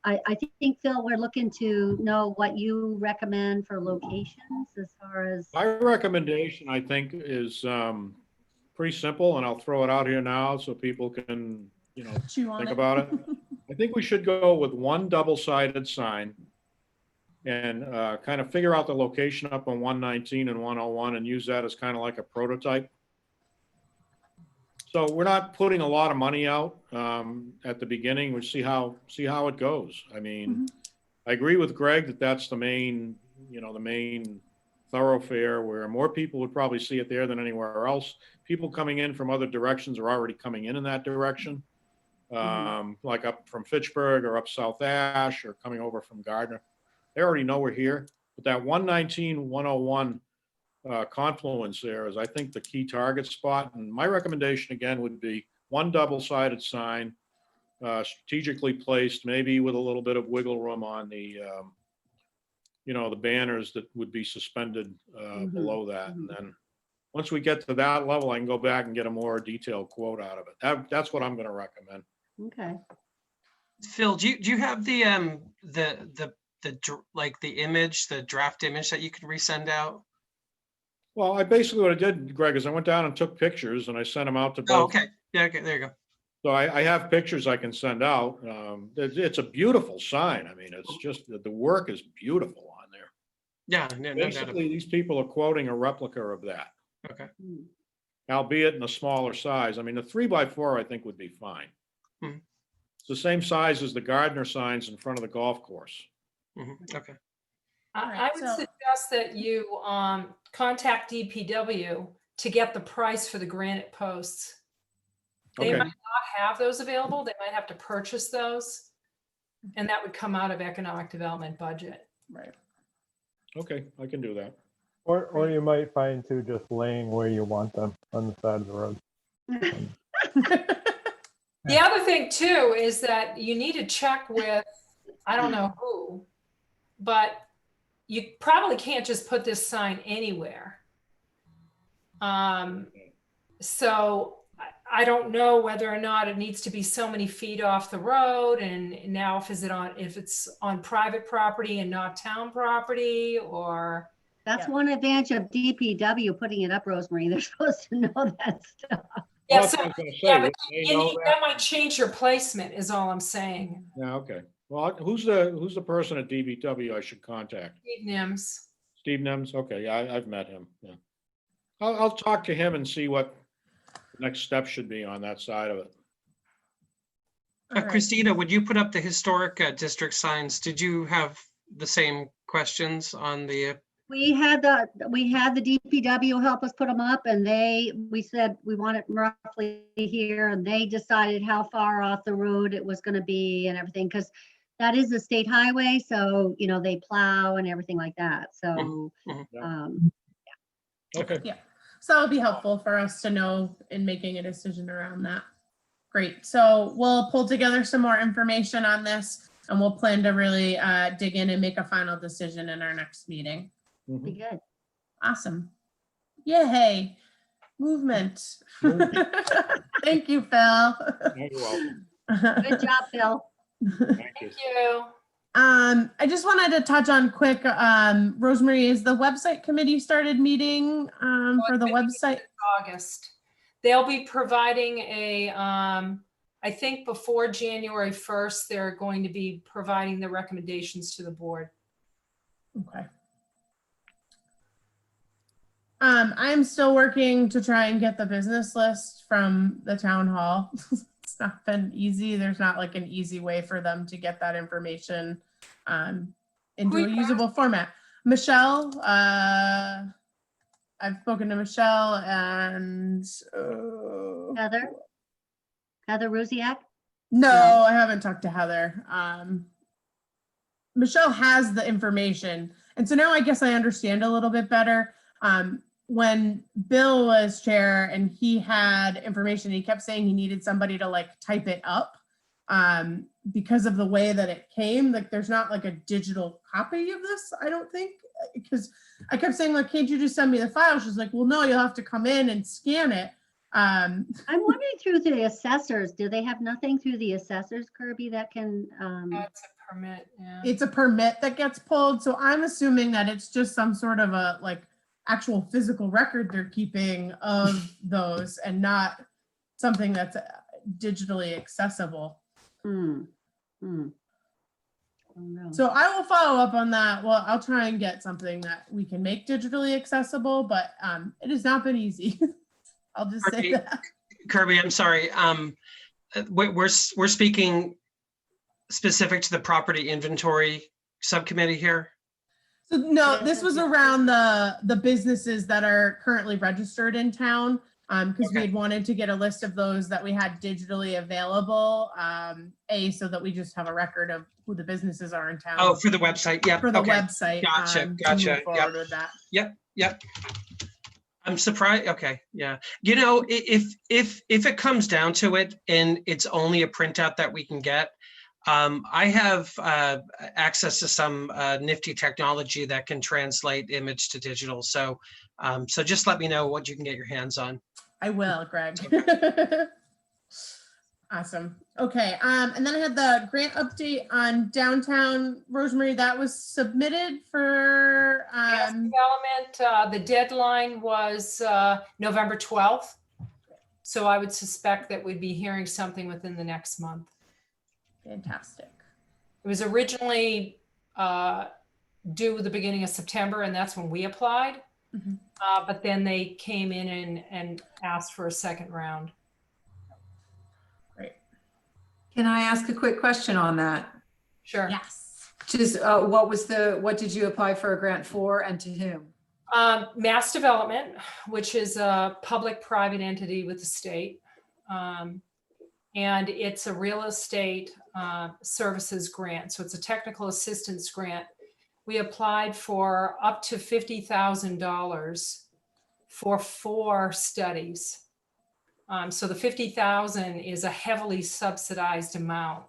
[SPEAKER 8] I think, Phil, we're looking to know what you recommend for locations as far as.
[SPEAKER 6] My recommendation, I think, is pretty simple, and I'll throw it out here now so people can,
[SPEAKER 3] Chew on
[SPEAKER 6] think
[SPEAKER 3] it.
[SPEAKER 6] about it. I think we should go with one double-sided sign and kind of figure out the location up on 119 and 101 and use that as kind of like a prototype. So we're not putting a lot of money out at the beginning. We'll see how it goes. I mean, I agree with Greg that that's the main, the main thoroughfare where more people would probably see it there than anywhere else. People coming in from other directions are already coming in that direction. Like up from Fitchburg or up South Ash or coming over from Gardner. They already know we're here, but that 119, 101 confluence there is, I think, the key target spot. And my recommendation again would be one double-sided sign, strategically placed, maybe with a little bit of wiggle room on the, the banners that would be suspended below that. And then once we get to that level, I can go back and get a more detailed quote out of it. That's what I'm going to recommend.
[SPEAKER 8] Okay.
[SPEAKER 2] Phil, do you have the image, the draft image that you could resend out?
[SPEAKER 6] Well, basically what I did, Greg, is I went down and took pictures and I sent them out to both.
[SPEAKER 2] Oh, okay. Yeah, okay, there you go.
[SPEAKER 6] So I have pictures I can send out. It's a beautiful sign. I mean, it's just the work is beautiful on there.
[SPEAKER 2] Yeah, no doubt.
[SPEAKER 6] Basically, these people are quoting a replica of that.
[SPEAKER 2] Okay.
[SPEAKER 6] Albeit in a smaller size. I mean, the 3x4 I think would be fine. It's the same size as the Gardner signs in front of the golf course.
[SPEAKER 2] Okay.
[SPEAKER 4] I would suggest that you contact DPW to get the price for the granite posts. They
[SPEAKER 6] Okay.
[SPEAKER 4] might not have those available. They might have to purchase those. And that would come out of economic development budget.
[SPEAKER 3] Right.
[SPEAKER 6] Okay, I can do that.
[SPEAKER 7] Or you might find too just laying where you want them on the side of the road.
[SPEAKER 4] The other thing too is that you need to check with, I don't know who, but you probably can't just put this sign anywhere. So I don't know whether or not it needs to be so many feet off the road, and now if it's on private property and not town property, or
[SPEAKER 8] That's one advantage of DPW putting it up, Rosemary. They're supposed to know that stuff.
[SPEAKER 4] yeah,
[SPEAKER 6] Well,
[SPEAKER 4] so,
[SPEAKER 6] that's what I was gonna say.
[SPEAKER 4] yeah, but
[SPEAKER 6] They know that.
[SPEAKER 4] that might change your placement is all I'm saying.
[SPEAKER 6] Yeah, okay. Well, who's the person at DBW I should contact?
[SPEAKER 4] Steve Nims.
[SPEAKER 6] Steve Nems? Okay, yeah, I've met him. Yeah. I'll talk to him and see what the next step should be on that side of it.
[SPEAKER 3] All right.
[SPEAKER 2] Christina, would you put up the historic district signs? Did you have the same questions on the?
[SPEAKER 8] We had the DPW help us put them up, and we said we want it roughly here, and they decided how far off the road it was going to be and everything, because that is a state highway, so they plow and everything like that. So
[SPEAKER 6] Okay.
[SPEAKER 3] Yeah. So it'll be helpful for us to know in making a decision around that. Great. So we'll pull together some more information on this, and we'll plan to really dig in and make a final decision in our next meeting.
[SPEAKER 8] be good.
[SPEAKER 3] Awesome. Yay. Movement. Thank you, Phil.
[SPEAKER 6] You're welcome.
[SPEAKER 8] Good job, Phil.
[SPEAKER 6] Thank you.
[SPEAKER 4] Thank you.
[SPEAKER 3] I just wanted to touch on quick, Rosemary, is the website committee started meeting for the website?
[SPEAKER 4] August. They'll be providing I think before January 1st, they're going to be providing the recommendations to the board.
[SPEAKER 3] Okay. I'm still working to try and get the business list from the town hall. It's not been easy. There's not like an easy way for them to get that information into a usable format. Michelle, I've spoken to Michelle and
[SPEAKER 8] Heather Ruziak?
[SPEAKER 3] no, I haven't talked to Heather. Michelle has the information. And so now I guess I understand a little bit better. When Bill was chair and he had information, he kept saying he needed somebody to like type it up because of the way that it came. Like there's not like a digital copy of this, I don't think, because I kept saying like, can't you just send me the file? She's like, well, no, you'll have to come in and scan it.
[SPEAKER 8] I'm wondering through the assessors, do they have nothing through the assessors, Kirby, that can,
[SPEAKER 4] That's a permit, yeah.
[SPEAKER 3] It's a permit that gets pulled. So I'm assuming that it's just some sort of a like actual physical record they're keeping of those and not something that's digitally accessible.
[SPEAKER 8] Hmm. Oh, no.
[SPEAKER 3] So I will follow up on that. Well, I'll try and get something that we can make digitally accessible, but it has not been easy. I'll just say
[SPEAKER 2] Kirby,
[SPEAKER 3] that.
[SPEAKER 2] Kirby, I'm sorry. We're speaking specific to the property inventory subcommittee here.
[SPEAKER 3] So no, this was around the businesses that are currently registered in town. Because we
[SPEAKER 2] Okay.
[SPEAKER 3] had wanted to get a list of those that we had digitally available. So that we just have a record of who the businesses are in town.
[SPEAKER 2] Oh, for the website. Yep.
[SPEAKER 3] For the
[SPEAKER 2] Okay.
[SPEAKER 3] website.
[SPEAKER 2] Gotcha,
[SPEAKER 3] To
[SPEAKER 2] gotcha,
[SPEAKER 3] move forward with that.
[SPEAKER 2] Yep. I'm surprised. Okay. Yeah. You know, if it comes down to it and it's only a printout that we can get, I have access to some nifty technology that can translate image to digital. So, so just let me know what you can get your hands on.
[SPEAKER 3] I will, Greg. Awesome. Okay. And then I had the grant update on downtown Rosemary that was submitted for
[SPEAKER 4] Yes, development, the deadline was November 12th. So I would suspect that we'd be hearing something within the next month.
[SPEAKER 3] fantastic.
[SPEAKER 4] It was originally due the beginning of September, and that's when we applied.
[SPEAKER 3] Mhm.
[SPEAKER 4] But then they came in and asked for a second round.
[SPEAKER 3] Great.
[SPEAKER 1] Can I ask a quick question on that?
[SPEAKER 4] Sure.
[SPEAKER 3] Yes.
[SPEAKER 1] Just what did you apply for a grant for and to whom?
[SPEAKER 4] Mass Development, which is a public-private entity with the state. And it's a real estate services grant. So it's a technical assistance grant. We applied for up to $50,000 for 4 studies. So the 50,000 is a heavily subsidized amount.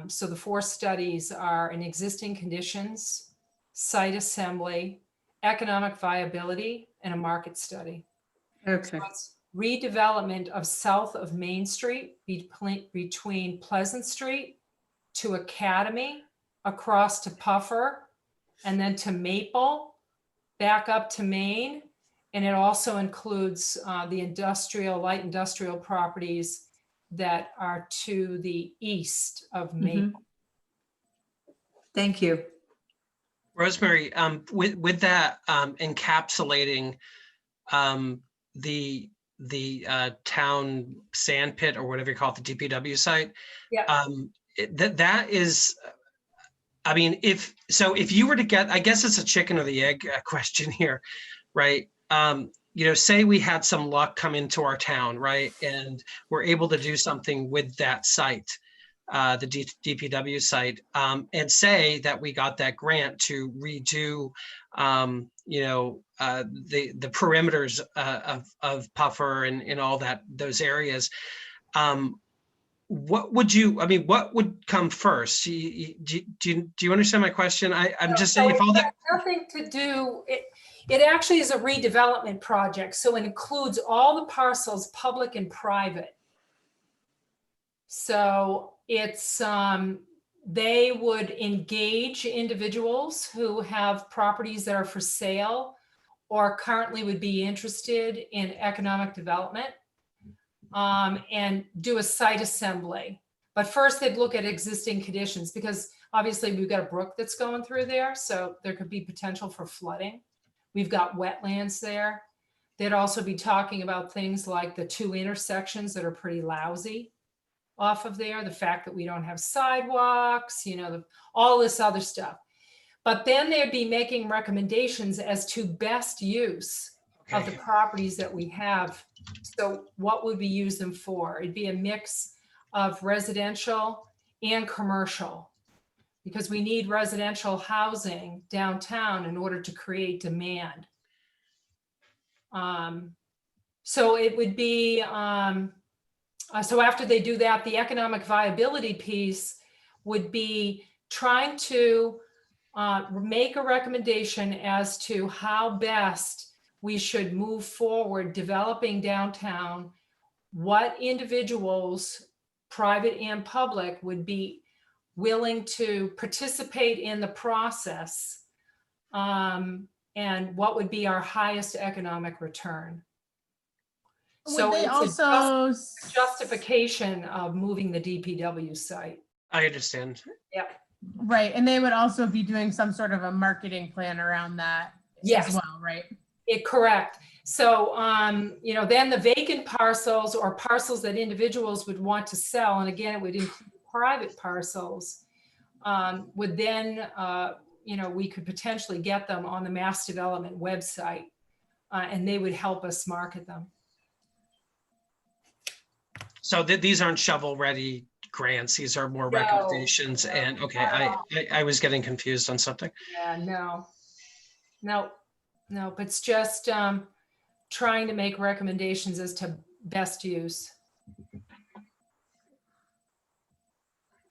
[SPEAKER 4] So the 4 studies are in existing conditions, site assembly, economic viability, and a market study.
[SPEAKER 1] Okay.
[SPEAKER 4] So it's redevelopment of south of Main Street between Pleasant Street to Academy, across to Puffer, and then to Maple, back up to Main. And it also includes the light industrial properties that are to the east of Maple.
[SPEAKER 1] Thank you.
[SPEAKER 2] Rosemary, with that encapsulating the town sand pit or whatever you call it, the DPW site.
[SPEAKER 4] Yeah.
[SPEAKER 2] That is, I mean, if you were to get, I guess it's a chicken or the egg question here, right? You know, say we had some luck come into our town, right? And we're able to do something with that site, the DPW site, and say that we got that grant to redo, you know, the perimeters of Puffer and all those areas. What would what would come first? Do you understand my question? I'm just saying, if all that.
[SPEAKER 4] Nothing to do, it actually is a redevelopment project. So it includes all the parcels, public and private. So it's, they would engage individuals who have properties that are for sale or currently would be interested in economic development, and do a site assembly. But first they'd look at existing conditions, because obviously we've got a brook that's going through there. So there could be potential for flooding. We've got wetlands there. They'd also be talking about things like the 2 intersections that are pretty lousy off of there, the fact that we don't have sidewalks, you know, all this other stuff. But then they'd be making recommendations as to best use of the properties that we have. So what would we use them for? It'd be a mix of residential and commercial, because we need residential housing downtown in order to create demand. So it would be, so after they do that, the economic viability piece would be trying to make a recommendation as to how best we should move forward developing downtown, what individuals, private and public, would be willing to participate in the process, and what would be our highest economic return.
[SPEAKER 3] Would
[SPEAKER 4] So
[SPEAKER 3] they
[SPEAKER 4] it's
[SPEAKER 3] also
[SPEAKER 4] a justification of moving the DPW site.
[SPEAKER 2] I understand.
[SPEAKER 4] Yeah.
[SPEAKER 3] Right, and they would also be doing some sort of a marketing plan around that
[SPEAKER 4] Yes.
[SPEAKER 3] as well, right?
[SPEAKER 4] Correct. So, then the vacant parcels or parcels that individuals would want to sell, and again, it would include private parcels, would then, we could potentially get them on the mass development website, and they would help us market them.
[SPEAKER 2] So these aren't shovel-ready grants. These are more recommendations. And okay, I was getting confused on something.
[SPEAKER 4] Yeah, no, but it's just trying to make recommendations as to best use.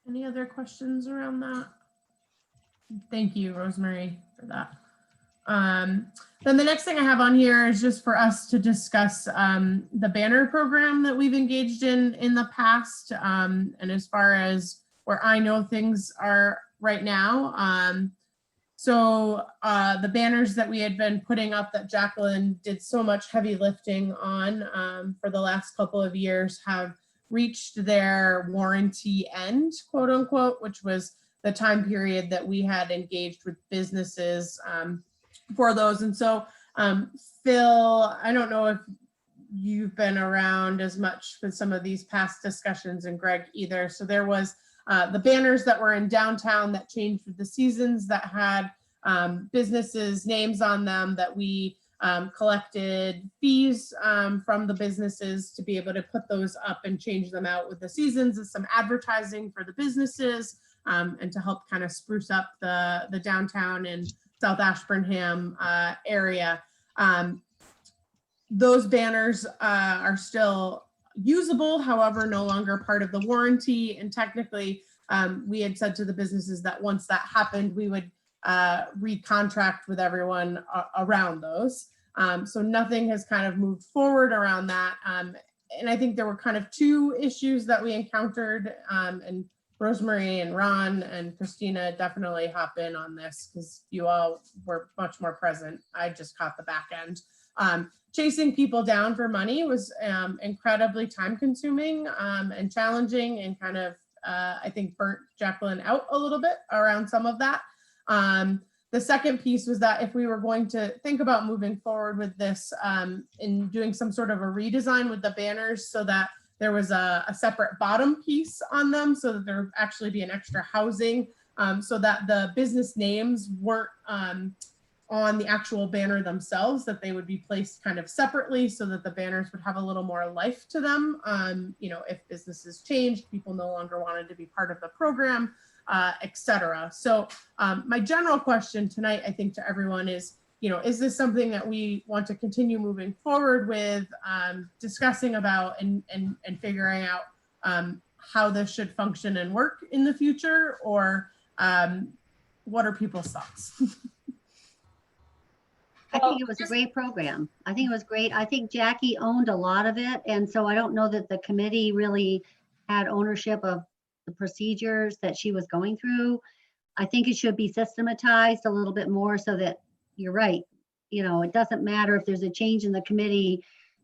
[SPEAKER 3] Any other questions around that? Thank you, Rosemary, for that. Then the next thing I have on here is just for us to discuss the banner program that we've engaged in the past. And as far as where I know things are right now. So the banners that we had been putting up that Jacqueline did so much heavy lifting on for the last couple of years have reached their warranty end, quote unquote, which was the time period that we had engaged with businesses for those. And so, Phil, I don't know if you've been around as much with some of these past discussions, and Greg either. So there was the banners that were in downtown that changed with the seasons that had businesses' names on them that we collected fees from the businesses to be able to put those up and change them out with the seasons and some advertising for the businesses and to help kind of spruce up the downtown and South Ashburnham area. Those banners are still usable, however, no longer part of the warranty. And technically, we had said to the businesses that once that happened, we would recontract with everyone around those. So nothing has kind of moved forward around that. And I think there were kind of two issues that we encountered, and Rosemary and Ron and Christina definitely hop in on this because you all were much more present. I just caught the back end. Chasing people down for money was incredibly time consuming and challenging, and kind of, I think, burnt Jacqueline out a little bit around some of that. The second piece was that if we were going to think about moving forward with this in doing some sort of a redesign with the banners so that there was a separate bottom piece on them so that there would actually be an extra housing so that the business names weren't on the actual banner themselves, that they would be placed kind of separately so that the banners would have a little more life to them. If businesses changed, people no longer wanted to be part of the program, et cetera. So my general question tonight, I think, to everyone is, is this something that we want to continue moving forward with, discussing about and figuring out how this should function and work in the future, or what are people's thoughts?
[SPEAKER 8] I think it was a great program. I think it was great. I think Jackie owned a lot of it. And so I don't know that the committee really had ownership of the procedures that she was going through. I think it should be systematized a little bit more so that you're right. It doesn't matter if there's a change in the committee.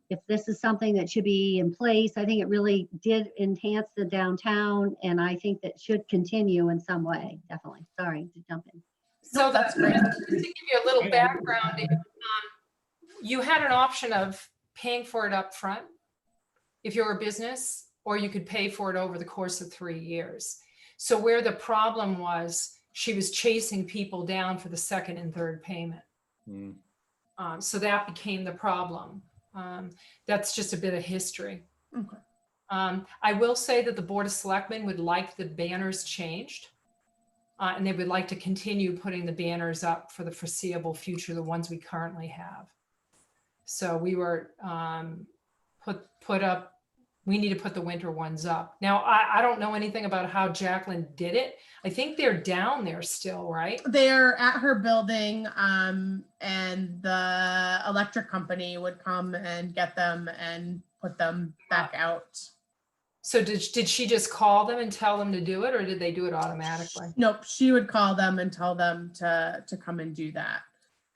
[SPEAKER 8] If this is something that should be in place, I think it really did enhance the downtown. And I think that should continue in some way. Definitely. Sorry to jump in.
[SPEAKER 4] So
[SPEAKER 3] That's great.
[SPEAKER 4] Just to give you a little background, you had an option of paying for it up front if you're a business, or you could pay for it over the course of 3 years. So where the problem was, she was chasing people down for the second and third payment. So that became the problem. That's just a bit of history.
[SPEAKER 3] Okay.
[SPEAKER 4] I will say that the Board of Selectmen would like the banners changed. And they would like to continue putting the banners up for the foreseeable future, the ones we currently have. So we were put up, we need to put the winter ones up. Now, I don't know anything about how Jacqueline did it. I think they're down there still, right?
[SPEAKER 3] They're at her building, and the electric company would come and get them and put them back out.
[SPEAKER 4] So did she just call them and tell them to do it, or did they do it automatically?
[SPEAKER 3] Nope, she would call them and tell them to come and do that.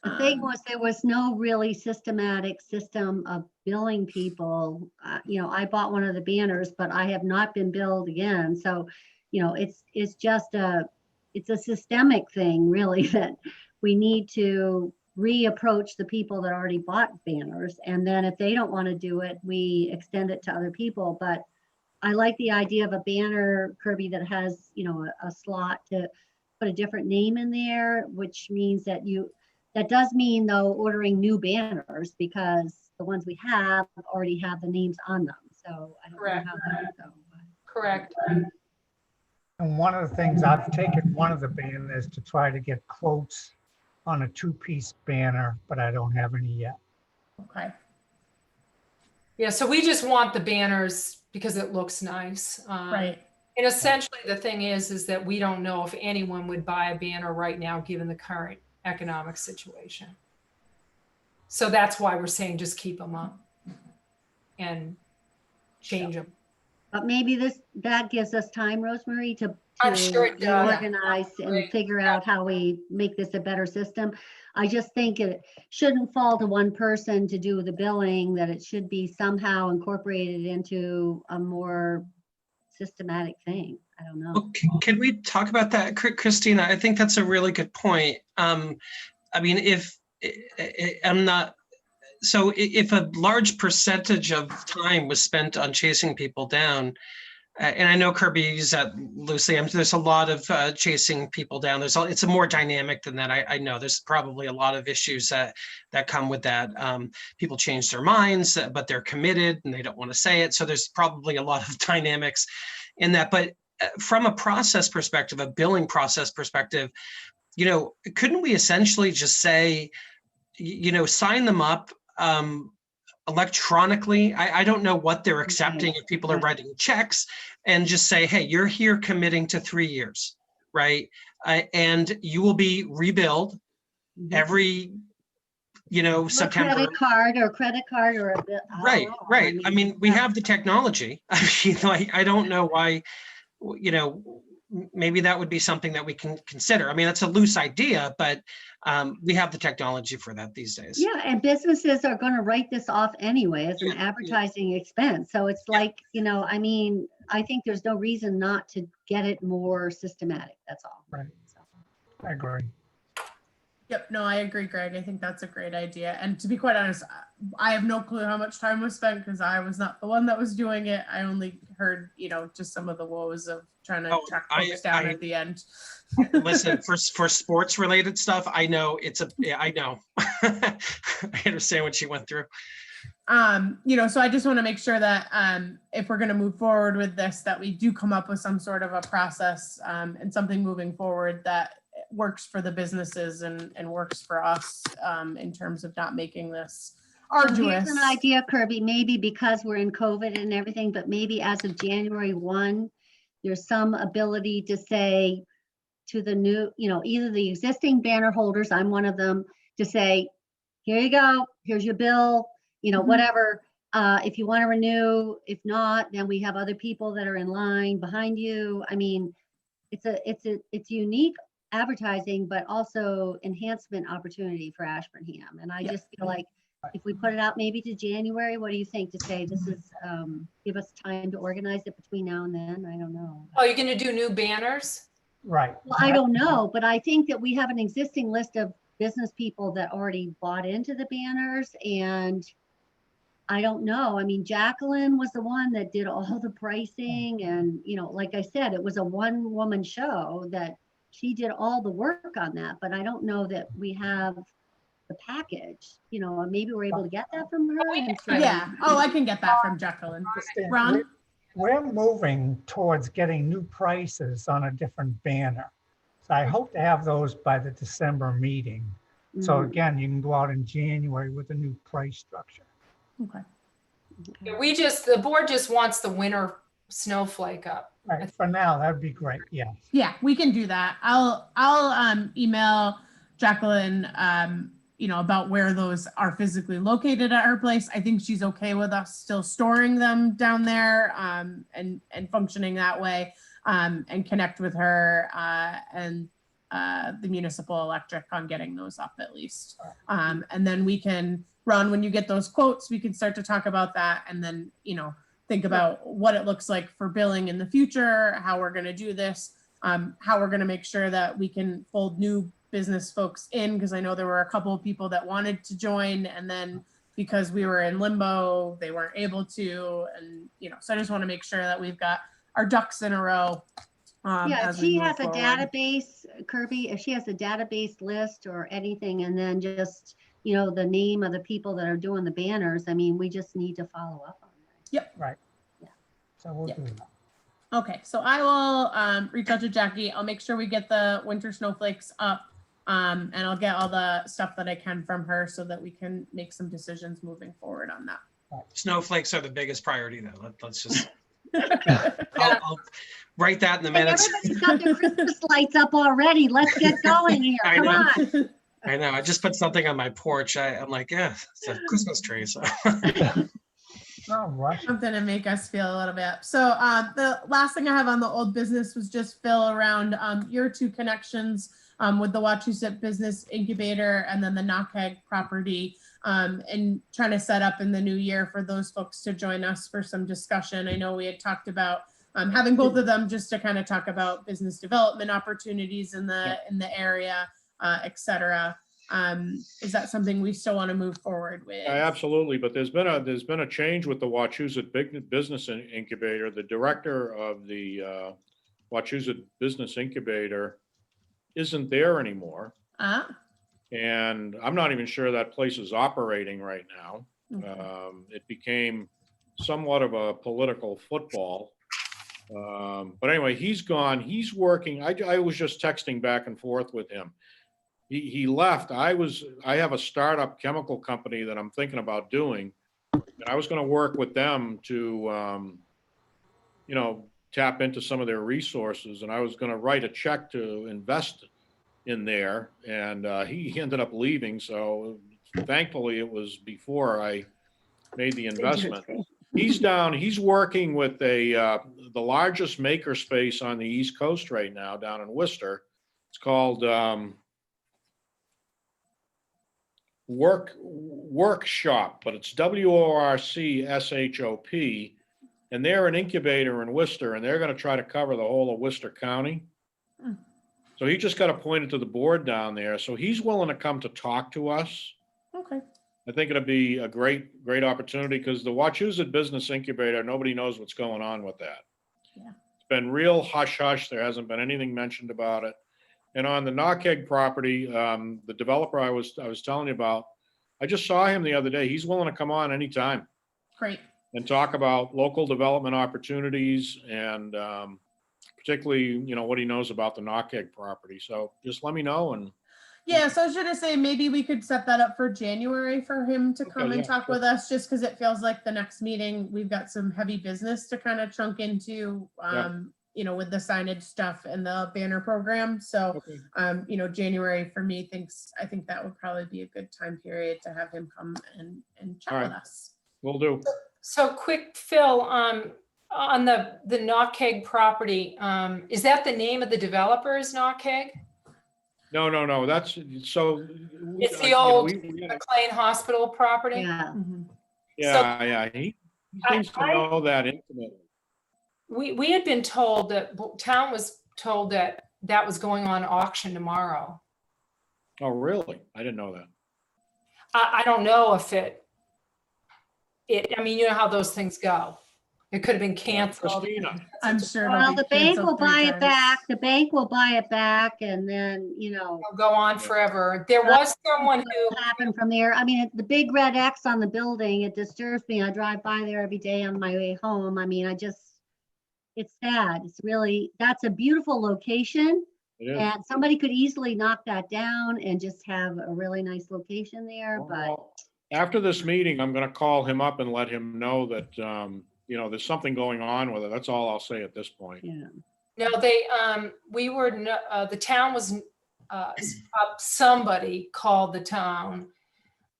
[SPEAKER 8] The thing was, there was no really systematic system of billing people. I bought one of the banners, but I have not been billed again. So it's just it's a systemic thing really that we need to reapproach the people that already bought banners. And then if they don't want to do it, we extend it to other people. But I like the idea of a banner, Kirby, that has, a slot to put a different name in there, which means that that does mean though ordering new banners because the ones we have already have the names on them. So I don't
[SPEAKER 4] Correct.
[SPEAKER 8] know how that would go.
[SPEAKER 4] Correct.
[SPEAKER 5] And one of the things, I've taken one of the banners to try to get quotes on a 2-piece banner, but I don't have any yet.
[SPEAKER 3] Okay.
[SPEAKER 4] Yeah, so we just want the banners because it looks nice.
[SPEAKER 3] Right.
[SPEAKER 4] And essentially the thing is that we don't know if anyone would buy a banner right now, given the current economic situation. So that's why we're saying just keep them up and change them.
[SPEAKER 8] But maybe that gives us time, Rosemary, to
[SPEAKER 4] I'm sure it does.
[SPEAKER 8] reorganize and figure out how we make this a better system. I just think it shouldn't fall to one person to do the billing, that it should be somehow incorporated into a more systematic thing. I don't know.
[SPEAKER 2] Okay, can we talk about that, Christina? I think that's a really good point. I mean, if a large percentage of time was spent on chasing people down, and I know Kirby used that loosely, there's a lot of chasing people down. It's a more dynamic than that. I know there's probably a lot of issues that come with that. People change their minds, but they're committed and they don't want to say it. So there's probably a lot of dynamics in that. But from a process perspective, a billing process perspective, couldn't we essentially just say, sign them up electronically? I don't know what they're accepting if people are writing checks, and just say, hey, you're here committing to 3 years, right? And you will be rebilled every, September.
[SPEAKER 8] Credit card or a bill.
[SPEAKER 2] Right. I mean, we have the technology. I mean, I don't know why, maybe that would be something that we can consider. I mean, that's a loose idea, but we have the technology for that these days.
[SPEAKER 8] Yeah, and businesses are going to write this off anyway as an advertising expense. So it's like, I mean, I think there's no reason not to get it more systematic. That's all.
[SPEAKER 5] Right. I agree.
[SPEAKER 3] Yep. No, I agree, Greg. I think that's a great idea. And to be quite honest, I have no clue how much time was spent because I was not the one that was doing it. I only heard, just some of the woes of trying to track folks down at the end.
[SPEAKER 2] Listen, for sports related stuff, I know I know. I understand what she went through.
[SPEAKER 3] So I just want to make sure that if we're going to move forward with this, that we do come up with some sort of a process and something moving forward that works for the businesses and works for us in terms of not making this arduous.
[SPEAKER 8] Here's an idea, Kirby, maybe because we're in COVID and everything, but maybe as of January 1, there's some ability to say to the new, either the existing banner holders, I'm one of them, to say, here you go, here's your bill, whatever. If you want to renew, if not, then we have other people that are in line behind you. I mean, it's unique advertising, but also enhancement opportunity for Ashburnham. And I just feel like if we put it out maybe to January, what do you think, to say this is, give us time to organize it between now and then? I don't know.
[SPEAKER 4] Oh, you're going to do new banners?
[SPEAKER 5] Right.
[SPEAKER 8] Well, I don't know, but I think that we have an existing list of business people that already bought into the banners, and I don't know. I mean, Jacqueline was the one that did all the pricing, and like I said, it was a one-woman show that she did all the work on that, but I don't know that we have the package, maybe we're able to get that from her.
[SPEAKER 3] Yeah. Oh, I can get that from Jacqueline. Ron?
[SPEAKER 5] We're moving towards getting new prices on a different banner. So I hope to have those by the December meeting. So again, you can go out in January with a new price structure.
[SPEAKER 3] Okay.
[SPEAKER 4] The board just wants the winter snowflake up.
[SPEAKER 5] Right, for now, that'd be great, yeah.
[SPEAKER 3] Yeah, we can do that. I'll email Jacqueline, about where those are physically located at her place. I think she's okay with us still storing them down there and functioning that way, and connect with her and the municipal electric on getting those up at least. And then we can, Ron, when you get those quotes, we can start to talk about that. And then, think about what it looks like for billing in the future, how we're going to do this, how we're going to make sure that we can fold new business folks in, because I know there were a couple of people that wanted to join, and then because we were in limbo, they weren't able to. And, so I just want to make sure that we've got our ducks in a row.
[SPEAKER 8] Yeah, if
[SPEAKER 3] as we
[SPEAKER 8] she
[SPEAKER 3] move
[SPEAKER 8] has a
[SPEAKER 3] forward.
[SPEAKER 8] database, Kirby, if she has a database list or anything, and then just, the name of the people that are doing the banners, I mean, we just need to follow up on that.
[SPEAKER 5] Right.
[SPEAKER 8] Yeah.
[SPEAKER 5] So we'll
[SPEAKER 3] Yeah.
[SPEAKER 5] do that.
[SPEAKER 3] Okay, so I will reach out to Jackie. I'll make sure we get the winter snowflakes up, and I'll get all the stuff that I can from her so that we can make some decisions moving forward on that.
[SPEAKER 2] Snowflakes are the biggest priority though. Let's just,
[SPEAKER 3] Yeah.
[SPEAKER 2] I'll write that in the
[SPEAKER 8] Hey,
[SPEAKER 2] minutes.
[SPEAKER 8] everybody's got their Christmas lights up already. Let's get going here.
[SPEAKER 2] I
[SPEAKER 8] Come
[SPEAKER 2] know.
[SPEAKER 8] on.
[SPEAKER 2] I know. I just put something on my porch. I'm like, yeah, it's a Christmas tree. So
[SPEAKER 5] All right.
[SPEAKER 3] Something to make us feel a little bit. So the last thing I have on the old business was just Phil around your two connections with the Wachusett Business Incubator and then the Knockegg property, and trying to set up in the new year for those folks to join us for some discussion. I know we had talked about having both of them just to kind of talk about business development opportunities in the area, et cetera. Is that something we still want to move forward with?
[SPEAKER 6] Absolutely, but there's been a change with the Wachusett Business Incubator. The director of the Wachusett Business Incubator isn't there anymore, and I'm not even sure that place is operating right now.
[SPEAKER 3] Okay.
[SPEAKER 6] It became somewhat of a political football. But anyway, he's gone. He's working. I was just texting back and forth with him. He left. I have a startup chemical company that I'm thinking about doing, and I was going to work with them to, tap into some of their resources, and I was going to write a check to invest in there, and he ended up leaving. So thankfully, it was before I made the investment. He's working with the largest maker space on the East Coast right now down in Worcester. It's called Workshop, but it's WORCSHOP, and they're an incubator in Worcester, and they're going to try to cover the whole of Worcester County. So he just got appointed to the board down there. So he's willing to come to talk to us.
[SPEAKER 3] Okay.
[SPEAKER 6] I think it'll be a great opportunity because the Wachusett Business Incubator, nobody knows what's going on with that.
[SPEAKER 3] Yeah.
[SPEAKER 6] It's been real hush hush. There hasn't been anything mentioned about it. And on the Knockegg property, the developer I was telling you about, I just saw him the other day. He's willing to come on anytime
[SPEAKER 3] Great.
[SPEAKER 6] and talk about local development opportunities and particularly, what he knows about the Knockegg property. So just let me know. And
[SPEAKER 3] Yeah, so I was gonna say maybe we could set that up for January for him to come and
[SPEAKER 6] yeah,
[SPEAKER 3] talk
[SPEAKER 6] sure.
[SPEAKER 3] with us, just because it feels like the next meeting, we've got some heavy business to kind of chunk into, with the signage stuff and the banner program. So,
[SPEAKER 6] okay.
[SPEAKER 3] January for me I think that would probably be a good time period to have him come and chat
[SPEAKER 6] All
[SPEAKER 3] with
[SPEAKER 6] right.
[SPEAKER 3] us.
[SPEAKER 6] Will do.
[SPEAKER 4] So quick, Phil, on the Knockegg property, is that the name of the developer is Knockegg?
[SPEAKER 6] No. That's so.
[SPEAKER 4] It's the old
[SPEAKER 6] we had a-
[SPEAKER 4] McLean Hospital property?
[SPEAKER 8] Yeah.
[SPEAKER 3] Mhm.
[SPEAKER 6] yeah. He seems to know that intimately.
[SPEAKER 4] We had been told that town was told that was going on auction tomorrow.
[SPEAKER 6] Oh, really? I didn't know that.
[SPEAKER 4] I don't know if I mean, you know how those things go. It could have been canceled.
[SPEAKER 6] Christina.
[SPEAKER 3] I'm sure. it'll
[SPEAKER 8] Well,
[SPEAKER 3] be
[SPEAKER 8] the bank
[SPEAKER 3] canceled
[SPEAKER 8] will
[SPEAKER 3] 3
[SPEAKER 8] buy it
[SPEAKER 3] times.
[SPEAKER 8] back. The bank will buy it back, and then,
[SPEAKER 4] It'll go on forever. There was someone who,
[SPEAKER 8] happen from there. I mean, the big red X on the building, it disturbs me. I drive by there every day on my way home. I mean, it's sad. That's a beautiful location.
[SPEAKER 6] It is.
[SPEAKER 8] And somebody could easily knock that down and just have a really nice location there, but
[SPEAKER 6] Well, after this meeting, I'm going to call him up and let him know that, there's something going on with it. That's all I'll say at this point.
[SPEAKER 8] yeah.
[SPEAKER 4] no, the town was, somebody called the town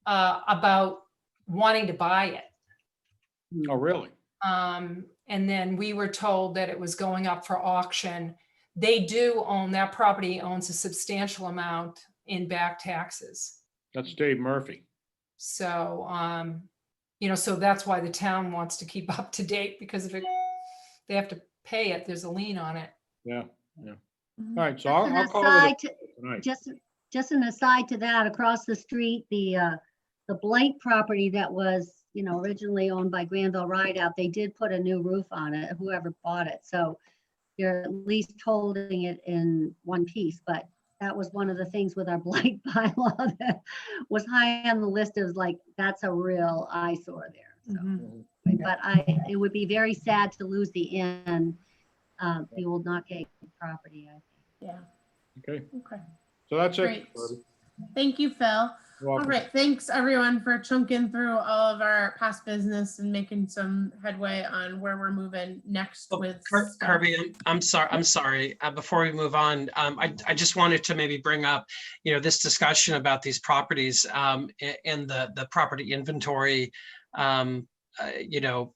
[SPEAKER 4] about wanting to buy it.
[SPEAKER 6] Oh, really?
[SPEAKER 4] And then we were told that it was going up for auction. They do own, that property owns a substantial amount in back taxes.
[SPEAKER 6] That's Dave Murphy.
[SPEAKER 4] So, so that's why the town wants to keep up to date, because if they have to pay it, there's a lien on it.
[SPEAKER 6] Yeah, yeah.
[SPEAKER 3] Mhm.
[SPEAKER 6] All right, so
[SPEAKER 8] Just an
[SPEAKER 6] I'll call it
[SPEAKER 8] aside to-
[SPEAKER 6] tonight.
[SPEAKER 8] Just an aside to that, across the street, the Blight property that was, originally owned by Granville Rideout, they did put a new roof on it, whoever bought it. So they're at least holding it in one piece, but that was one of the things with our blight bylaw that was high on the list. Is like, that's a real eyesore there. So,
[SPEAKER 3] Mhm.
[SPEAKER 8] but it would be very sad to lose the inn, the old Knockegg property, I think.
[SPEAKER 3] Yeah.
[SPEAKER 6] Okay,
[SPEAKER 3] Okay.
[SPEAKER 6] so that's it.
[SPEAKER 3] Great. Thank you, Phil.
[SPEAKER 6] You're
[SPEAKER 3] All
[SPEAKER 6] welcome.
[SPEAKER 3] right. Thanks everyone for chunking through all of our past business and making some headway on where we're moving next
[SPEAKER 2] Oh,
[SPEAKER 3] with stuff.
[SPEAKER 2] Kirby, I'm sorry. Before we move on, I just wanted to maybe bring up, this discussion about these properties in the property inventory,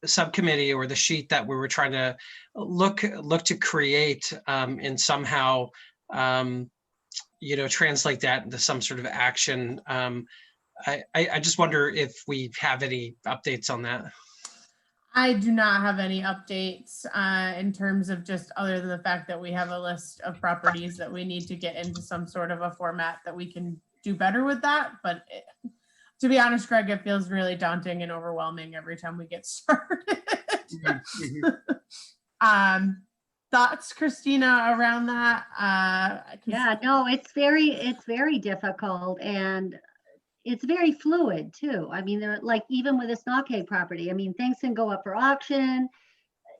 [SPEAKER 2] subcommittee, or the sheet that we were trying to look to create and somehow, translate that into some sort of action. I just wonder if we have any updates on that.
[SPEAKER 3] I do not have any updates in terms of just other than the fact that we have a list of properties that we need to get into some sort of a format that we can do better with that. But to be honest, Greg, it feels really daunting and overwhelming every time we get started. Thoughts, Christina, around that? 'Cause-
[SPEAKER 8] Yeah, no, it's very difficult, and it's very fluid too. I mean, they're like, even with this Knockegg property, I mean, things can go up for auction.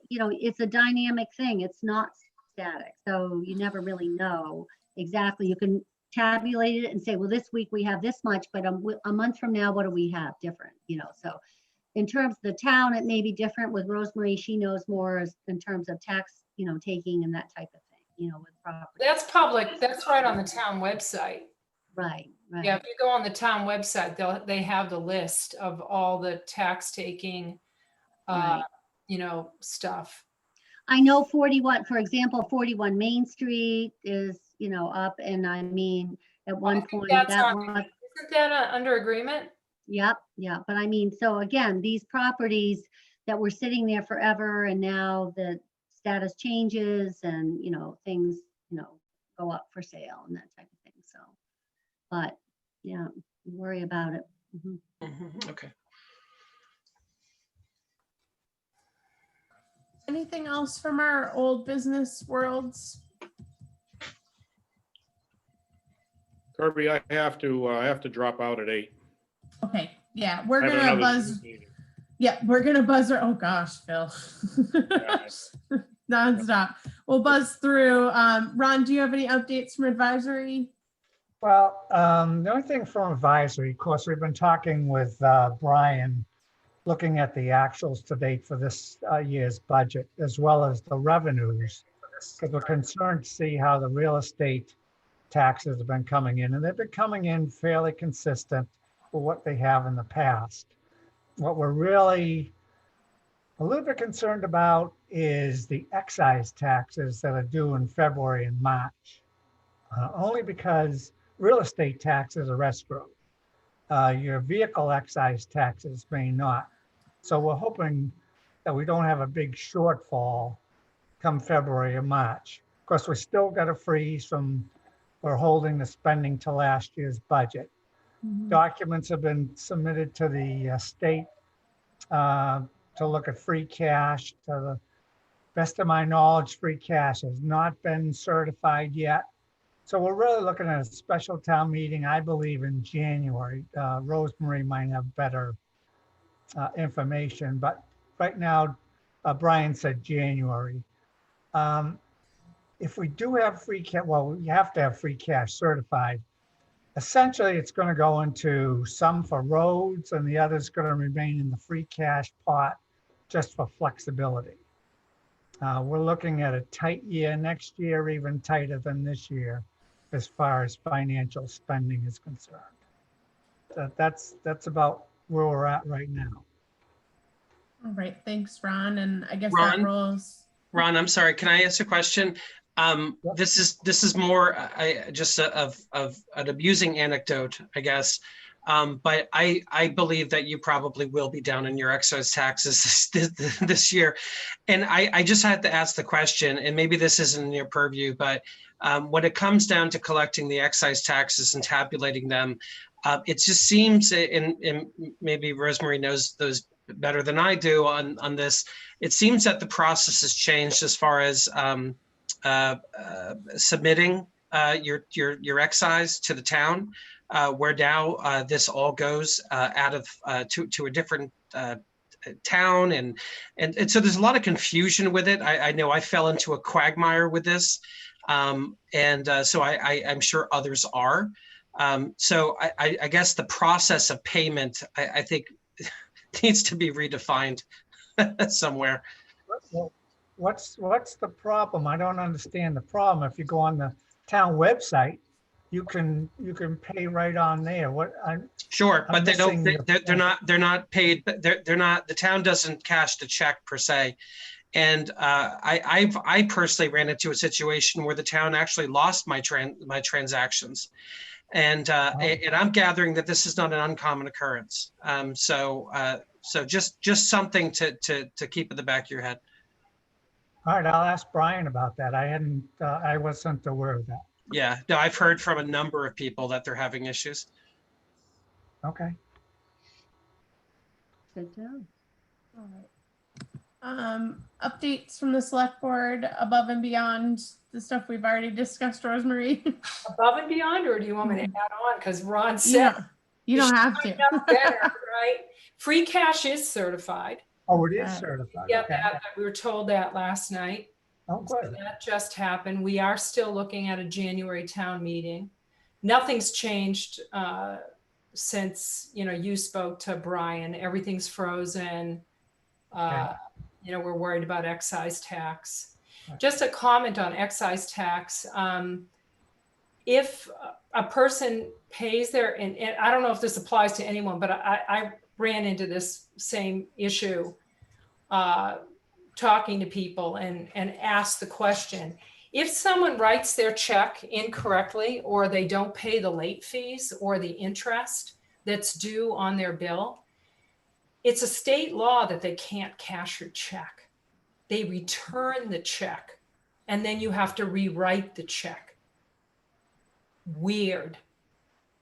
[SPEAKER 8] It's a dynamic thing. It's not static. So you never really know exactly. You can tabulate it and say, well, this week we have this much, but a month from now, what do we have different? So in terms of the town, it may be different with Rosemary. She knows more in terms of tax, taking and that type of thing, with property.
[SPEAKER 4] That's public. That's right on the town website.
[SPEAKER 8] Right.
[SPEAKER 4] Yeah, if you go on the town website, they have the list of all the tax taking,
[SPEAKER 8] Right.
[SPEAKER 4] stuff.
[SPEAKER 8] I know 41, for example, 41 Main Street is, up, and I mean, at one point
[SPEAKER 4] that's
[SPEAKER 8] that
[SPEAKER 4] on-
[SPEAKER 8] was,
[SPEAKER 4] Isn't that under agreement?
[SPEAKER 8] yep, but I mean, so again, these properties that were sitting there forever, and now the status changes and, things, go up for sale and that type of thing. So, but yeah, worry about it. Mhm.
[SPEAKER 2] Okay.
[SPEAKER 3] Anything else from our old business worlds?
[SPEAKER 6] Kirby, I have to drop out at 8.
[SPEAKER 3] Okay, yeah, we're
[SPEAKER 6] I have
[SPEAKER 3] gonna
[SPEAKER 6] another
[SPEAKER 3] buzz.
[SPEAKER 6] meeting.
[SPEAKER 3] Yeah, we're gonna buzz. Oh gosh, Phil. Nonstop. We'll buzz through. Ron, do you have any updates from advisory?
[SPEAKER 5] Well, the only thing from advisory, of course, we've been talking with Brian, looking at the actuals to date for this year's budget, as well as the revenues, because we're concerned to see how the real estate taxes have been coming in, and they've been coming in fairly consistent with what they have in the past. What we're really a little bit concerned about is the excise taxes that are due in February and March, only because real estate taxes are escrowed. Your vehicle excise taxes may not. So we're hoping that we don't have a big shortfall come February or March. Of course, we still got a freeze we're holding the spending to last year's budget. Documents have been submitted to the state to look at free cash. To the best of my knowledge, free cash has not been certified yet. So we're really looking at a special town meeting, I believe, in January. Rosemary might have better information, but right now, Brian said January. If we do have free cash, well, we have to have free cash certified. Essentially, it's going to go into some for roads, and the other's going to remain in the free cash pot just for flexibility. We're looking at a tight year next year, even tighter than this year, as far as financial spending is concerned. That's about where we're at right now.
[SPEAKER 3] All right, thanks, Ron. And I guess
[SPEAKER 2] Ron?
[SPEAKER 3] that rolls.
[SPEAKER 2] Ron, I'm sorry. Can I ask a question? This is more just of an amusing anecdote, I guess. But I believe that you probably will be down in your excise taxes this year. And I just had to ask the question, and maybe this isn't in your purview, but when it comes down to collecting the excise taxes and tabulating them, it just seems, and maybe Rosemary knows those better than I do on this, it seems that the process has changed as far as submitting your excise to the town, where now this all goes out of to a different town, and so there's a lot of confusion with it. I know I fell into a quagmire with this, and so I'm sure others are. So I guess the process of payment, I think, needs to be redefined somewhere.
[SPEAKER 5] Well, what's the problem? I don't understand the problem. If you go on the town website, you can pay right on there.
[SPEAKER 2] Sure,
[SPEAKER 5] I'm
[SPEAKER 2] but they don't.
[SPEAKER 5] missing your
[SPEAKER 2] They're not paid. They're not. The town doesn't cash the check per se. And I personally ran into a situation where the town actually lost my transactions, and I'm gathering that this is not an uncommon occurrence. So just something to keep in the back of your head.
[SPEAKER 5] All right, I'll ask Brian about that. I wasn't aware of that.
[SPEAKER 2] Yeah, no, I've heard from a number of people that they're having issues.
[SPEAKER 5] Okay.
[SPEAKER 8] Good job.
[SPEAKER 3] All right. Updates from the select board above and beyond the stuff we've already discussed, Rosemary.
[SPEAKER 4] Above and beyond, or do you want me to add on? Because Ron
[SPEAKER 3] You
[SPEAKER 4] said
[SPEAKER 3] don't, you don't have to.
[SPEAKER 4] better, right? Free cash is certified.
[SPEAKER 5] Oh, it is
[SPEAKER 3] Right.
[SPEAKER 5] certified.
[SPEAKER 4] Yeah,
[SPEAKER 5] Okay.
[SPEAKER 4] we were told that last night.
[SPEAKER 5] Oh,
[SPEAKER 4] So
[SPEAKER 5] good.
[SPEAKER 4] that just happened. We are still looking at a January town meeting. Nothing's changed since, you spoke to Brian. Everything's frozen.
[SPEAKER 5] Okay.
[SPEAKER 4] We're worried about excise tax.
[SPEAKER 5] Right.
[SPEAKER 4] Just a comment on excise tax. If a person pays their, and I don't know if this applies to anyone, but I ran into this same issue talking to people and asked the question, if someone writes their check incorrectly, or they don't pay the late fees or the interest that's due on their bill, it's a state law that they can't cash your check. They return the check, and then you have to rewrite the check. Weird.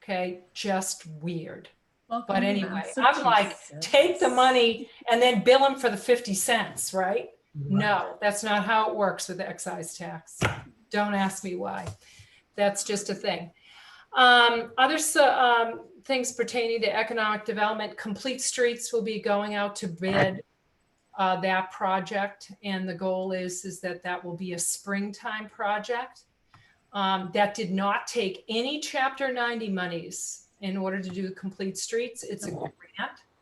[SPEAKER 4] Okay, just weird.
[SPEAKER 3] Welcome
[SPEAKER 4] But
[SPEAKER 3] to
[SPEAKER 4] anyway, I'm like,
[SPEAKER 3] Massachusetts.
[SPEAKER 4] take the money and then bill them for the 50 cents, right?
[SPEAKER 5] Right.
[SPEAKER 4] No, that's not how it works with the excise tax. Don't ask me why. That's just a thing. Other things pertaining to economic development, Complete Streets will be going out to bid that project. And the goal is that will be a springtime project. That did not take any Chapter 90 monies in order to do Complete Streets. It's a grant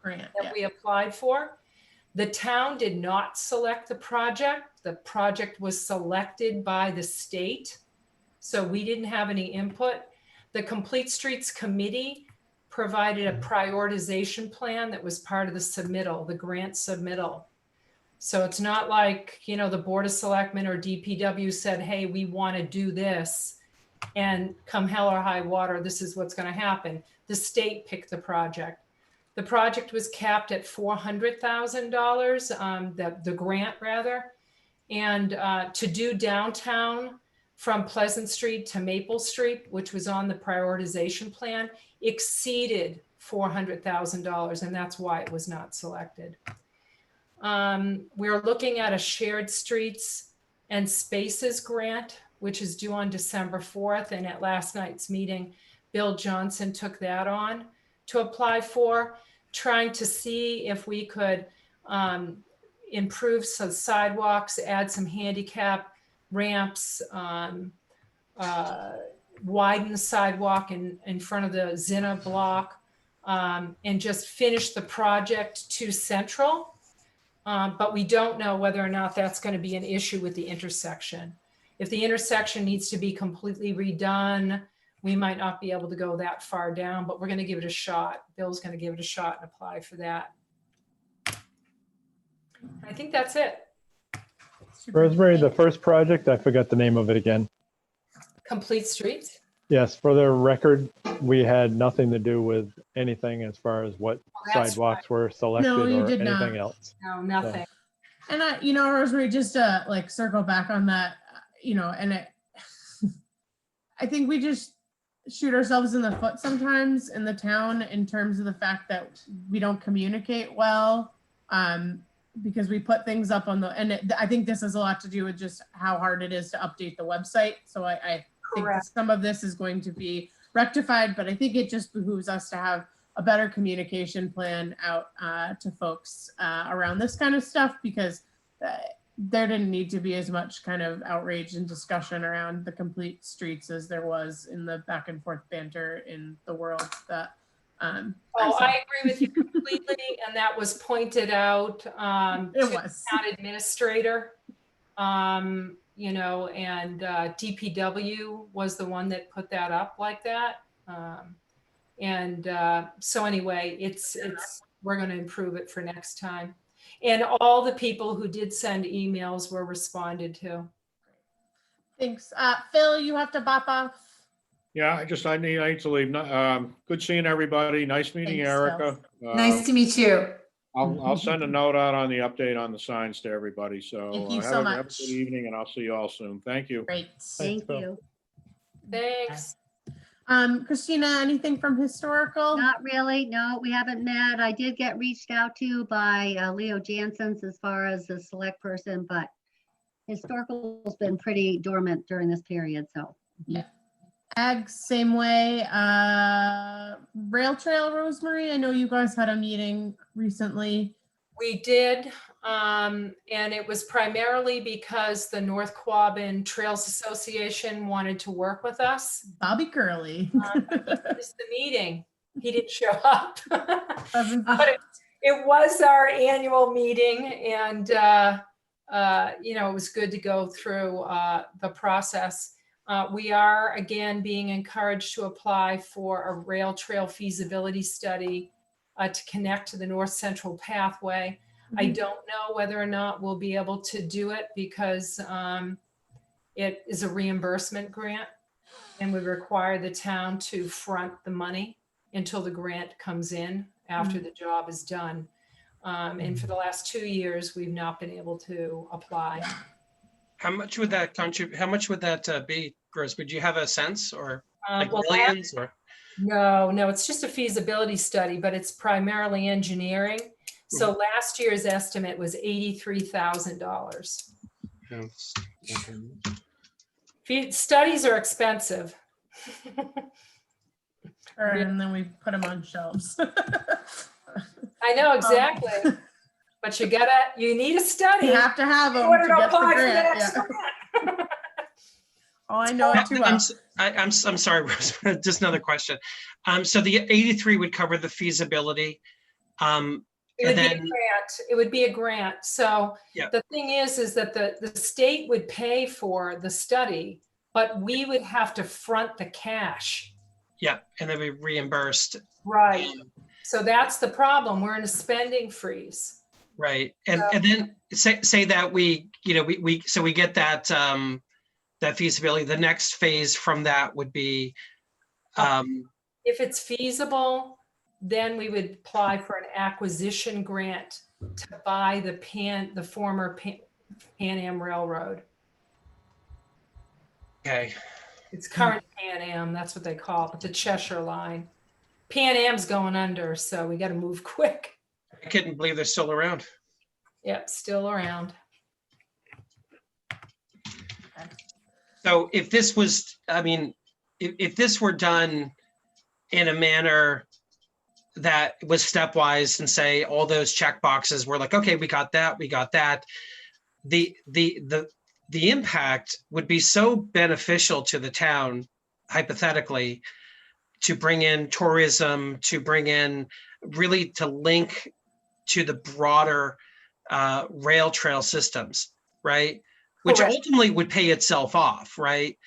[SPEAKER 4] that we applied for. The town did not select the project. The project was selected by the state. So we didn't have any input. The Complete Streets Committee provided a prioritization plan that was part of the submittal, the grant submittal. So it's not like, the Board of Selectmen or DPW said, hey, we want to do this, and come hell or high water, this is what's going to happen. The state picked the project. The project was capped at $400,000, the grant rather. And to do downtown from Pleasant Street to Maple Street, which was on the prioritization plan, exceeded $400,000, and that's why it was not selected. We're looking at a shared streets and spaces grant, which is due on December 4th. And at last night's meeting, Bill Johnson took that on to apply for, trying to see if we could improve some sidewalks, add some handicap ramps, widen the sidewalk in front of the Zinna block, and just finish the project to Central. But we don't know whether or not that's going to be an issue with the intersection. If the intersection needs to be completely redone, we might not be able to go that far down, but we're going to give it a shot. Bill's going to give it a shot and apply for that. I think that's it.
[SPEAKER 7] Rosemary, the first project, I forgot the name of it again.
[SPEAKER 4] Complete Streets.
[SPEAKER 7] Yes, for the record, we had nothing to do with anything as far as what
[SPEAKER 4] that's
[SPEAKER 7] sidewalks were selected
[SPEAKER 3] No, you
[SPEAKER 7] or
[SPEAKER 3] did not.
[SPEAKER 7] anything else.
[SPEAKER 4] No, nothing.
[SPEAKER 3] And Rosemary, just to like circle back on that, I think we just shoot ourselves in the foot sometimes in the town in terms of the fact that we don't communicate well, because we put things up on I think this has a lot to do with just how hard it is to update the website. So I think
[SPEAKER 4] Correct.
[SPEAKER 3] some of this is going to be rectified, but I think it just behooves us to have a better communication plan out to folks around this kind of stuff, because there didn't need to be as much kind of outrage and discussion around the complete streets as there was in the back and forth banter in the world that
[SPEAKER 4] Oh, I agree with you completely, and that was pointed out to
[SPEAKER 3] it
[SPEAKER 4] the
[SPEAKER 3] was.
[SPEAKER 4] town administrator. And DPW was the one that put that up like that. So anyway, we're going to improve it for next time. And all the people who did send emails were responded to.
[SPEAKER 3] Thanks. Phil, you have to bop off.
[SPEAKER 6] Yeah, I need to leave. Good seeing everybody. Nice meeting you,
[SPEAKER 3] Thanks,
[SPEAKER 6] Erica.
[SPEAKER 1] Nice to meet you.
[SPEAKER 6] I'll send a note out on the update on the signs to everybody. So
[SPEAKER 3] Thank you
[SPEAKER 6] have
[SPEAKER 3] so
[SPEAKER 6] a
[SPEAKER 3] much.
[SPEAKER 6] good evening, and I'll see you all soon. Thank you.
[SPEAKER 3] Great.
[SPEAKER 8] Thank
[SPEAKER 7] Phil.
[SPEAKER 8] you.
[SPEAKER 4] Thanks.
[SPEAKER 3] Christina, anything from historical?
[SPEAKER 8] Not really. No, we haven't met. I did get reached out to by Leo Jansen's as far as the select person, but historical's been pretty dormant during this period, so.
[SPEAKER 3] Ag, same way. Rail Trail, Rosemary, I know you guys had a meeting recently.
[SPEAKER 4] We did, and it was primarily because the North Quabbin Trails Association wanted to work with us.
[SPEAKER 3] Bobby Curley.
[SPEAKER 4] Missed the meeting. He didn't show up.
[SPEAKER 3] Doesn't-
[SPEAKER 4] But it was our annual meeting, and it was good to go through the process. We are again being encouraged to apply for a rail trail feasibility study to connect to the North Central Pathway. I don't know whether or not we'll be able to do it because it is a reimbursement grant and would require the town to front the money until the grant comes in after the job is done. And for the last 2 years, we've not been able to apply.
[SPEAKER 2] How much would that contribute? How much would that be, Rose? Would you have a sense, or like
[SPEAKER 4] Well,
[SPEAKER 2] millions, or?
[SPEAKER 4] No, it's just a feasibility study, but it's primarily engineering. So last year's estimate was $83,000. Studies are expensive.
[SPEAKER 3] And then we put them on shelves.
[SPEAKER 4] I know exactly, but you need a study.
[SPEAKER 3] You have to have them
[SPEAKER 4] in order
[SPEAKER 3] to
[SPEAKER 4] to
[SPEAKER 3] get the
[SPEAKER 4] apply for the
[SPEAKER 3] grant.
[SPEAKER 4] next
[SPEAKER 3] Yeah.
[SPEAKER 4] grant.
[SPEAKER 3] Oh, I know it too well.
[SPEAKER 2] I'm sorry, Rose, just another question. So the 83 would cover the feasibility.
[SPEAKER 4] It would be a grant. So
[SPEAKER 2] Yeah.
[SPEAKER 4] the thing is that the state would pay for the study, but we would have to front the cash.
[SPEAKER 2] Yeah, and then we reimbursed.
[SPEAKER 4] Right. So that's the problem. We're in a spending freeze.
[SPEAKER 2] Right, and then say that we get that that feasibility. The next phase from that would be,
[SPEAKER 4] If it's feasible, then we would apply for an acquisition grant to buy the former Pan Am Railroad.
[SPEAKER 2] okay.
[SPEAKER 4] It's current Pan Am, that's what they call it, but the Cheshire Line. Pan Am's going under, so we got to move quick.
[SPEAKER 2] I couldn't believe they're still around.
[SPEAKER 4] Yep, still around.
[SPEAKER 2] So if this was, if this were done in a manner that was stepwise and say all those check boxes were like, okay, we got that, the impact would be so beneficial to the town, hypothetically, to bring in tourism, to bring in really to link to the broader rail trail systems, right? Which
[SPEAKER 4] Correct.
[SPEAKER 2] ultimately would pay itself off, right?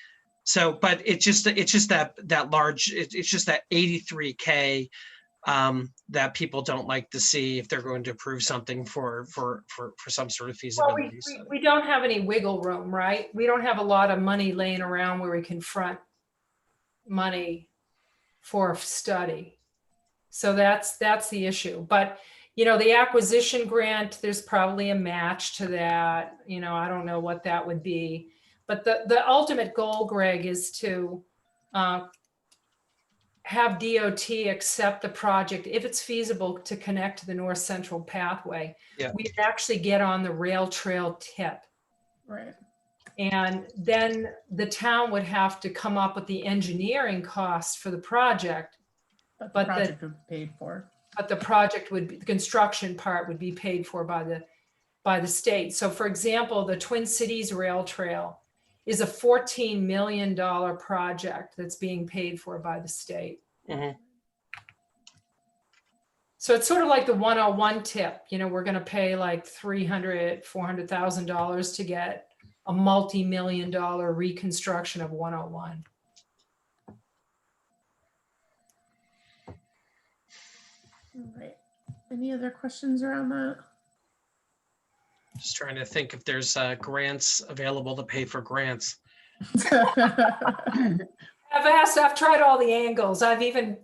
[SPEAKER 2] So, but it's just that large, it's just that 83K that people don't like to see if they're going to approve something for some sort of
[SPEAKER 4] Well,
[SPEAKER 2] feasibility.
[SPEAKER 4] we don't have any wiggle room, right? We don't have a lot of money laying around where we can front. money for study. So that's the issue. But, the acquisition grant, there's probably a match to that. I don't know what that would be. But the ultimate goal, Greg, is to have DOT accept the project if it's feasible to connect to the North Central Pathway.
[SPEAKER 2] Yeah.
[SPEAKER 4] We'd actually get on the rail trail tip.
[SPEAKER 3] Right.
[SPEAKER 4] And then the town would have to come up with the engineering costs for the project.
[SPEAKER 3] But the
[SPEAKER 4] But
[SPEAKER 3] project would be paid for.
[SPEAKER 4] But the project the construction part would be paid for by the state. So for example, the Twin Cities Rail Trail is a $14 million project that's being paid for by the state.
[SPEAKER 2] Mhm.
[SPEAKER 4] So it's sort of like the 101 tip. We're going to pay like $400,000 to get a multi-million-dollar reconstruction of 101.
[SPEAKER 3] All right. Any other questions around that?
[SPEAKER 2] Just trying to think if there's grants available to pay for grants.
[SPEAKER 4] I've tried all the angles. I've even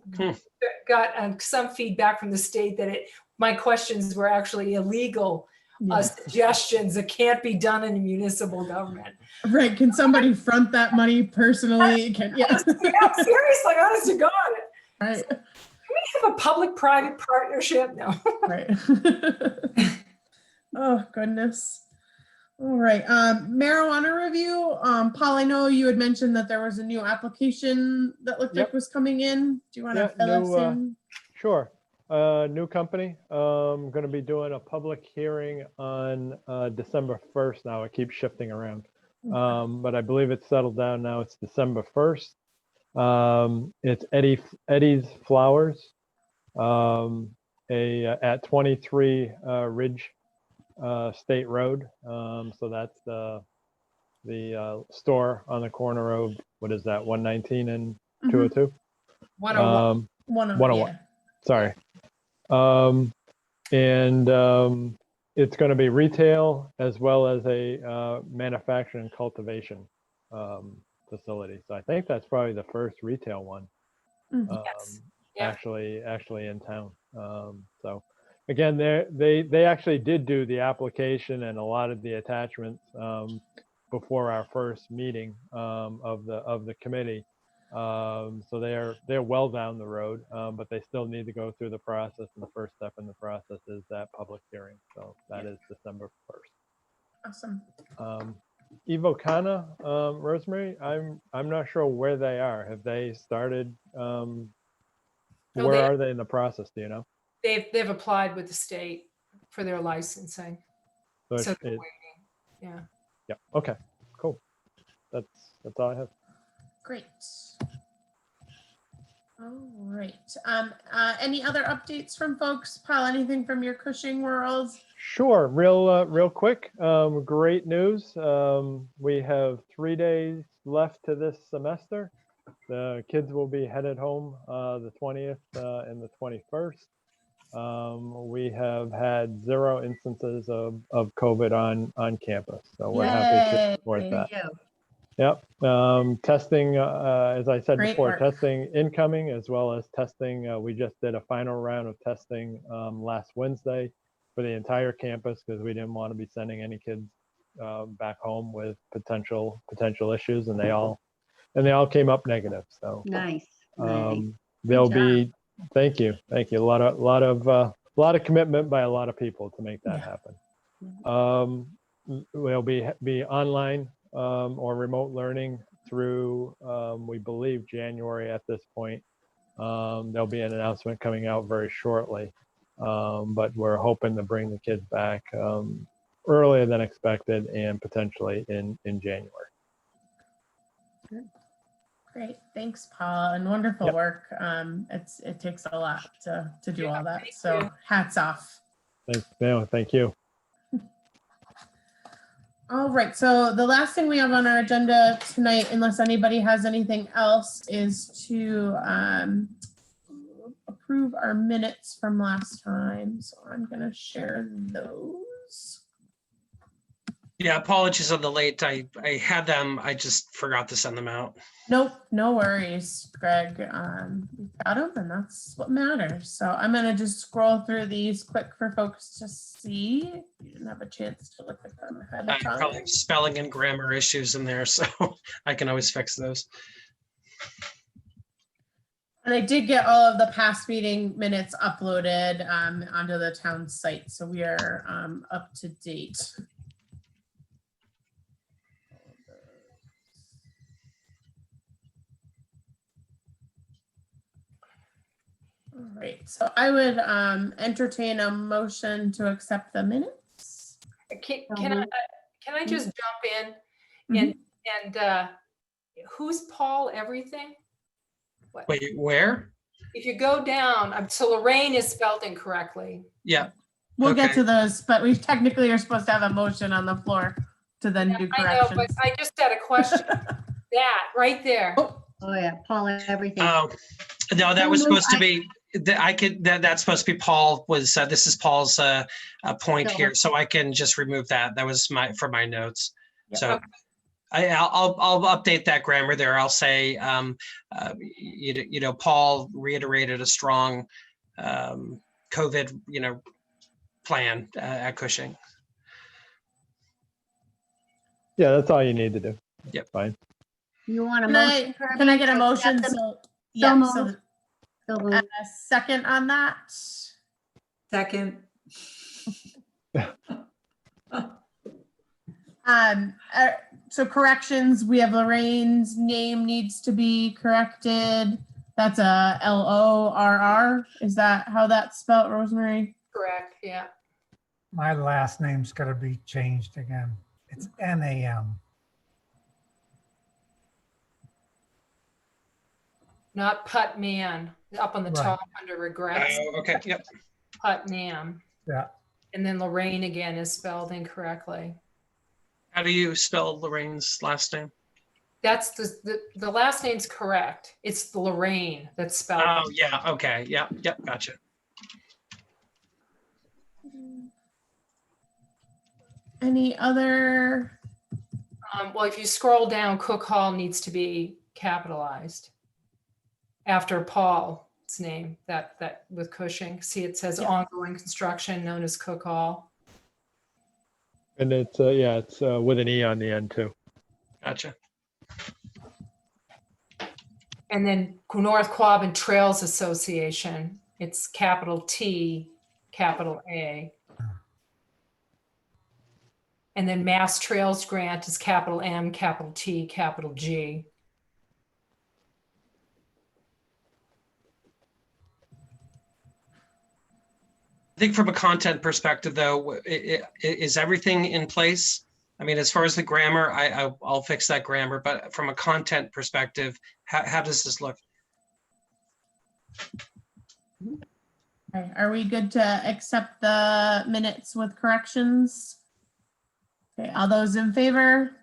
[SPEAKER 4] got some feedback from the state that my questions were actually illegal suggestions that can't be done in a municipal government.
[SPEAKER 3] Right. Can somebody front that money personally?
[SPEAKER 4] Yeah, seriously, honest to God.
[SPEAKER 3] Right.
[SPEAKER 4] Can we have a public-private partnership? No.
[SPEAKER 3] Right. Oh, goodness. All right. Marijuana review. Paul, I know you had mentioned that there was a new application that looked like was coming in. Do you want to fill us in?
[SPEAKER 7] Sure. New company. Going to be doing a public hearing on December 1st now. It keeps shifting around. But I believe it's settled down now. It's December 1st. It's Eddie's Flowers at 23 Ridge State Road. So that's the store on the corner of, what is that, 119 and 202?
[SPEAKER 4] 101.
[SPEAKER 3] 101. Yeah.
[SPEAKER 7] Sorry. It's going to be retail as well as a manufacturing and cultivation facility. So I think that's probably the first retail one.
[SPEAKER 4] Yes. Yeah.
[SPEAKER 7] Actually in town. So again, they actually did do the application and a lot of the attachments before our first meeting of the committee. So they're well down the road, but they still need to go through the process. And the first step in the process is that public hearing. So that is December 1st.
[SPEAKER 3] Awesome.
[SPEAKER 7] Evocana, Rosemary, I'm not sure where they are. Have they started? Where are they in the process? Do you know?
[SPEAKER 4] They've applied with the state for their licensing. So they're waiting. Yeah.
[SPEAKER 7] Yeah. Okay. Cool. That's all I have.
[SPEAKER 3] Great. All right. Any other updates from folks? Paul, anything from your Cushing world?
[SPEAKER 7] Sure. Real quick. Great news. We have 3 days left to this semester. The kids will be headed home the 20th and the 21st. We have had 0 instances of COVID on campus, so we're happy to report that. Yep. Testing, as I said before, testing incoming as well as testing. We just did a final round of testing last Wednesday for the entire campus because we didn't want to be sending any kids back home with potential issues, and they all came up negative. So
[SPEAKER 8] Nice.
[SPEAKER 7] They'll be. Thank you. A lot of commitment by a lot of people to make that happen. We'll be online or remote learning through, we believe, January at this point. There'll be an announcement coming out very shortly, but we're hoping to bring the kids back earlier than expected and potentially in January.
[SPEAKER 3] Great, thanks, Paul, and wonderful work. It takes a lot to do all that, so hats off.
[SPEAKER 7] Thanks, no, thank you.
[SPEAKER 3] All right, so the last thing we have on our agenda tonight, unless anybody has anything else, is to approve our minutes from last time. So I'm gonna share those.
[SPEAKER 2] Yeah, apologies on the late. I had them. I just forgot to send them out.
[SPEAKER 3] Nope, no worries, Greg. We got them and that's what matters. So I'm gonna just scroll through these quick for folks to see. You didn't have a chance to look at them ahead
[SPEAKER 2] I
[SPEAKER 3] of time.
[SPEAKER 2] probably have spelling and grammar issues in there, so I can always fix those.
[SPEAKER 3] And I did get all of the past meeting minutes uploaded onto the town site, so we are up to date. All right, so I would entertain a motion to accept the minutes.
[SPEAKER 4] Can I just jump in and who's Paul everything? What?
[SPEAKER 2] Wait, where?
[SPEAKER 4] If you go down, so Lorraine is spelled incorrectly.
[SPEAKER 2] Yeah.
[SPEAKER 3] We'll get
[SPEAKER 2] Okay.
[SPEAKER 3] to those, but we technically are supposed to have a motion on the floor to then do
[SPEAKER 4] I know, but
[SPEAKER 3] corrections.
[SPEAKER 4] I just had a question. That right there.
[SPEAKER 8] Oh, yeah, Paul, everything.
[SPEAKER 2] Oh, no, that was supposed to be, that's supposed to be Paul was, this is Paul's point
[SPEAKER 8] So-
[SPEAKER 2] here, so I can just remove that. That was for my notes.
[SPEAKER 3] Yep.
[SPEAKER 2] So I'll update that grammar there. I'll say, Paul reiterated a strong COVID, plan at Cushing.
[SPEAKER 7] Yeah, that's all you need to do.
[SPEAKER 2] Yep.
[SPEAKER 7] Fine.
[SPEAKER 8] You want a
[SPEAKER 3] Can
[SPEAKER 8] motion?
[SPEAKER 3] can I get a
[SPEAKER 8] Kirby, to accept
[SPEAKER 3] motion?
[SPEAKER 8] them?
[SPEAKER 3] So, yeah, so
[SPEAKER 8] moved. So moved.
[SPEAKER 3] a second on that.
[SPEAKER 1] Second.
[SPEAKER 3] So corrections, we have Lorraine's name needs to be corrected. That's a Lorr. Is that how that's spelled, Rosemary?
[SPEAKER 4] Correct, yeah.
[SPEAKER 5] My last name's gotta be changed again. It's N-A-M.
[SPEAKER 4] Not Putman, up on the
[SPEAKER 5] Right.
[SPEAKER 4] top under regrets,
[SPEAKER 2] Oh, okay, yep.
[SPEAKER 4] Putnam.
[SPEAKER 5] Yeah.
[SPEAKER 4] And then Lorraine again is spelled incorrectly.
[SPEAKER 2] How do you spell Lorraine's last name?
[SPEAKER 4] That's the last name's correct. It's the Lorraine that's spelled.
[SPEAKER 2] Oh, yeah, okay, yep, gotcha.
[SPEAKER 3] Any other?
[SPEAKER 4] Well, if you scroll down, Cook Hall needs to be capitalized after Paul's name, that with Cushing. See, it says
[SPEAKER 3] Yeah.
[SPEAKER 4] ongoing construction known as Cook Hall.
[SPEAKER 7] And it's, it's with an E on the end too.
[SPEAKER 2] Gotcha.
[SPEAKER 4] And then North Quabbin Trails Association, it's capital T, capital A. And then Mass Trails Grant is capital M, capital T, capital G.
[SPEAKER 2] I think from a content perspective, though, is everything in place? I mean, as far as the grammar, I'll fix that grammar, but from a content perspective, how does this look?
[SPEAKER 3] Okay, are we good to accept the minutes with corrections? Okay, all those in favor?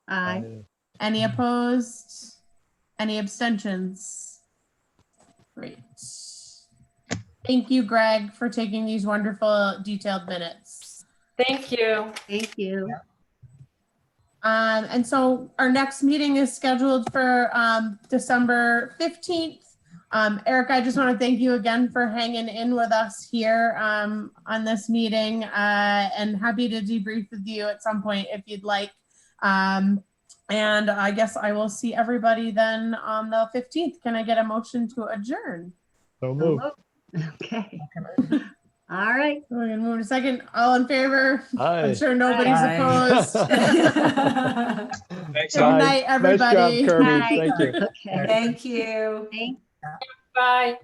[SPEAKER 8] Aye.
[SPEAKER 3] Any opposed? Any abstentions? Great. Thank you, Greg, for taking these wonderful detailed minutes.
[SPEAKER 4] Thank you.
[SPEAKER 8] Thank you.
[SPEAKER 3] And so our next meeting is scheduled for December 15th. Erica, I just want to thank you again for hanging in with us here on this meeting, and happy to debrief with you at some point if you'd like. And I guess I will see everybody then on the 15th. Can I get a motion to adjourn?
[SPEAKER 7] So move.
[SPEAKER 8] Okay. All right.
[SPEAKER 3] We're gonna move in a second. All in favor?
[SPEAKER 7] Aye.
[SPEAKER 3] I'm sure nobody's
[SPEAKER 1] Aye.
[SPEAKER 3] opposed.
[SPEAKER 2] Thanks.
[SPEAKER 3] Good night, everybody.
[SPEAKER 7] Nice job, Kirby.
[SPEAKER 8] Night.
[SPEAKER 7] Thank you.
[SPEAKER 8] Okay.
[SPEAKER 1] Thank you.
[SPEAKER 8] Thank
[SPEAKER 4] Bye.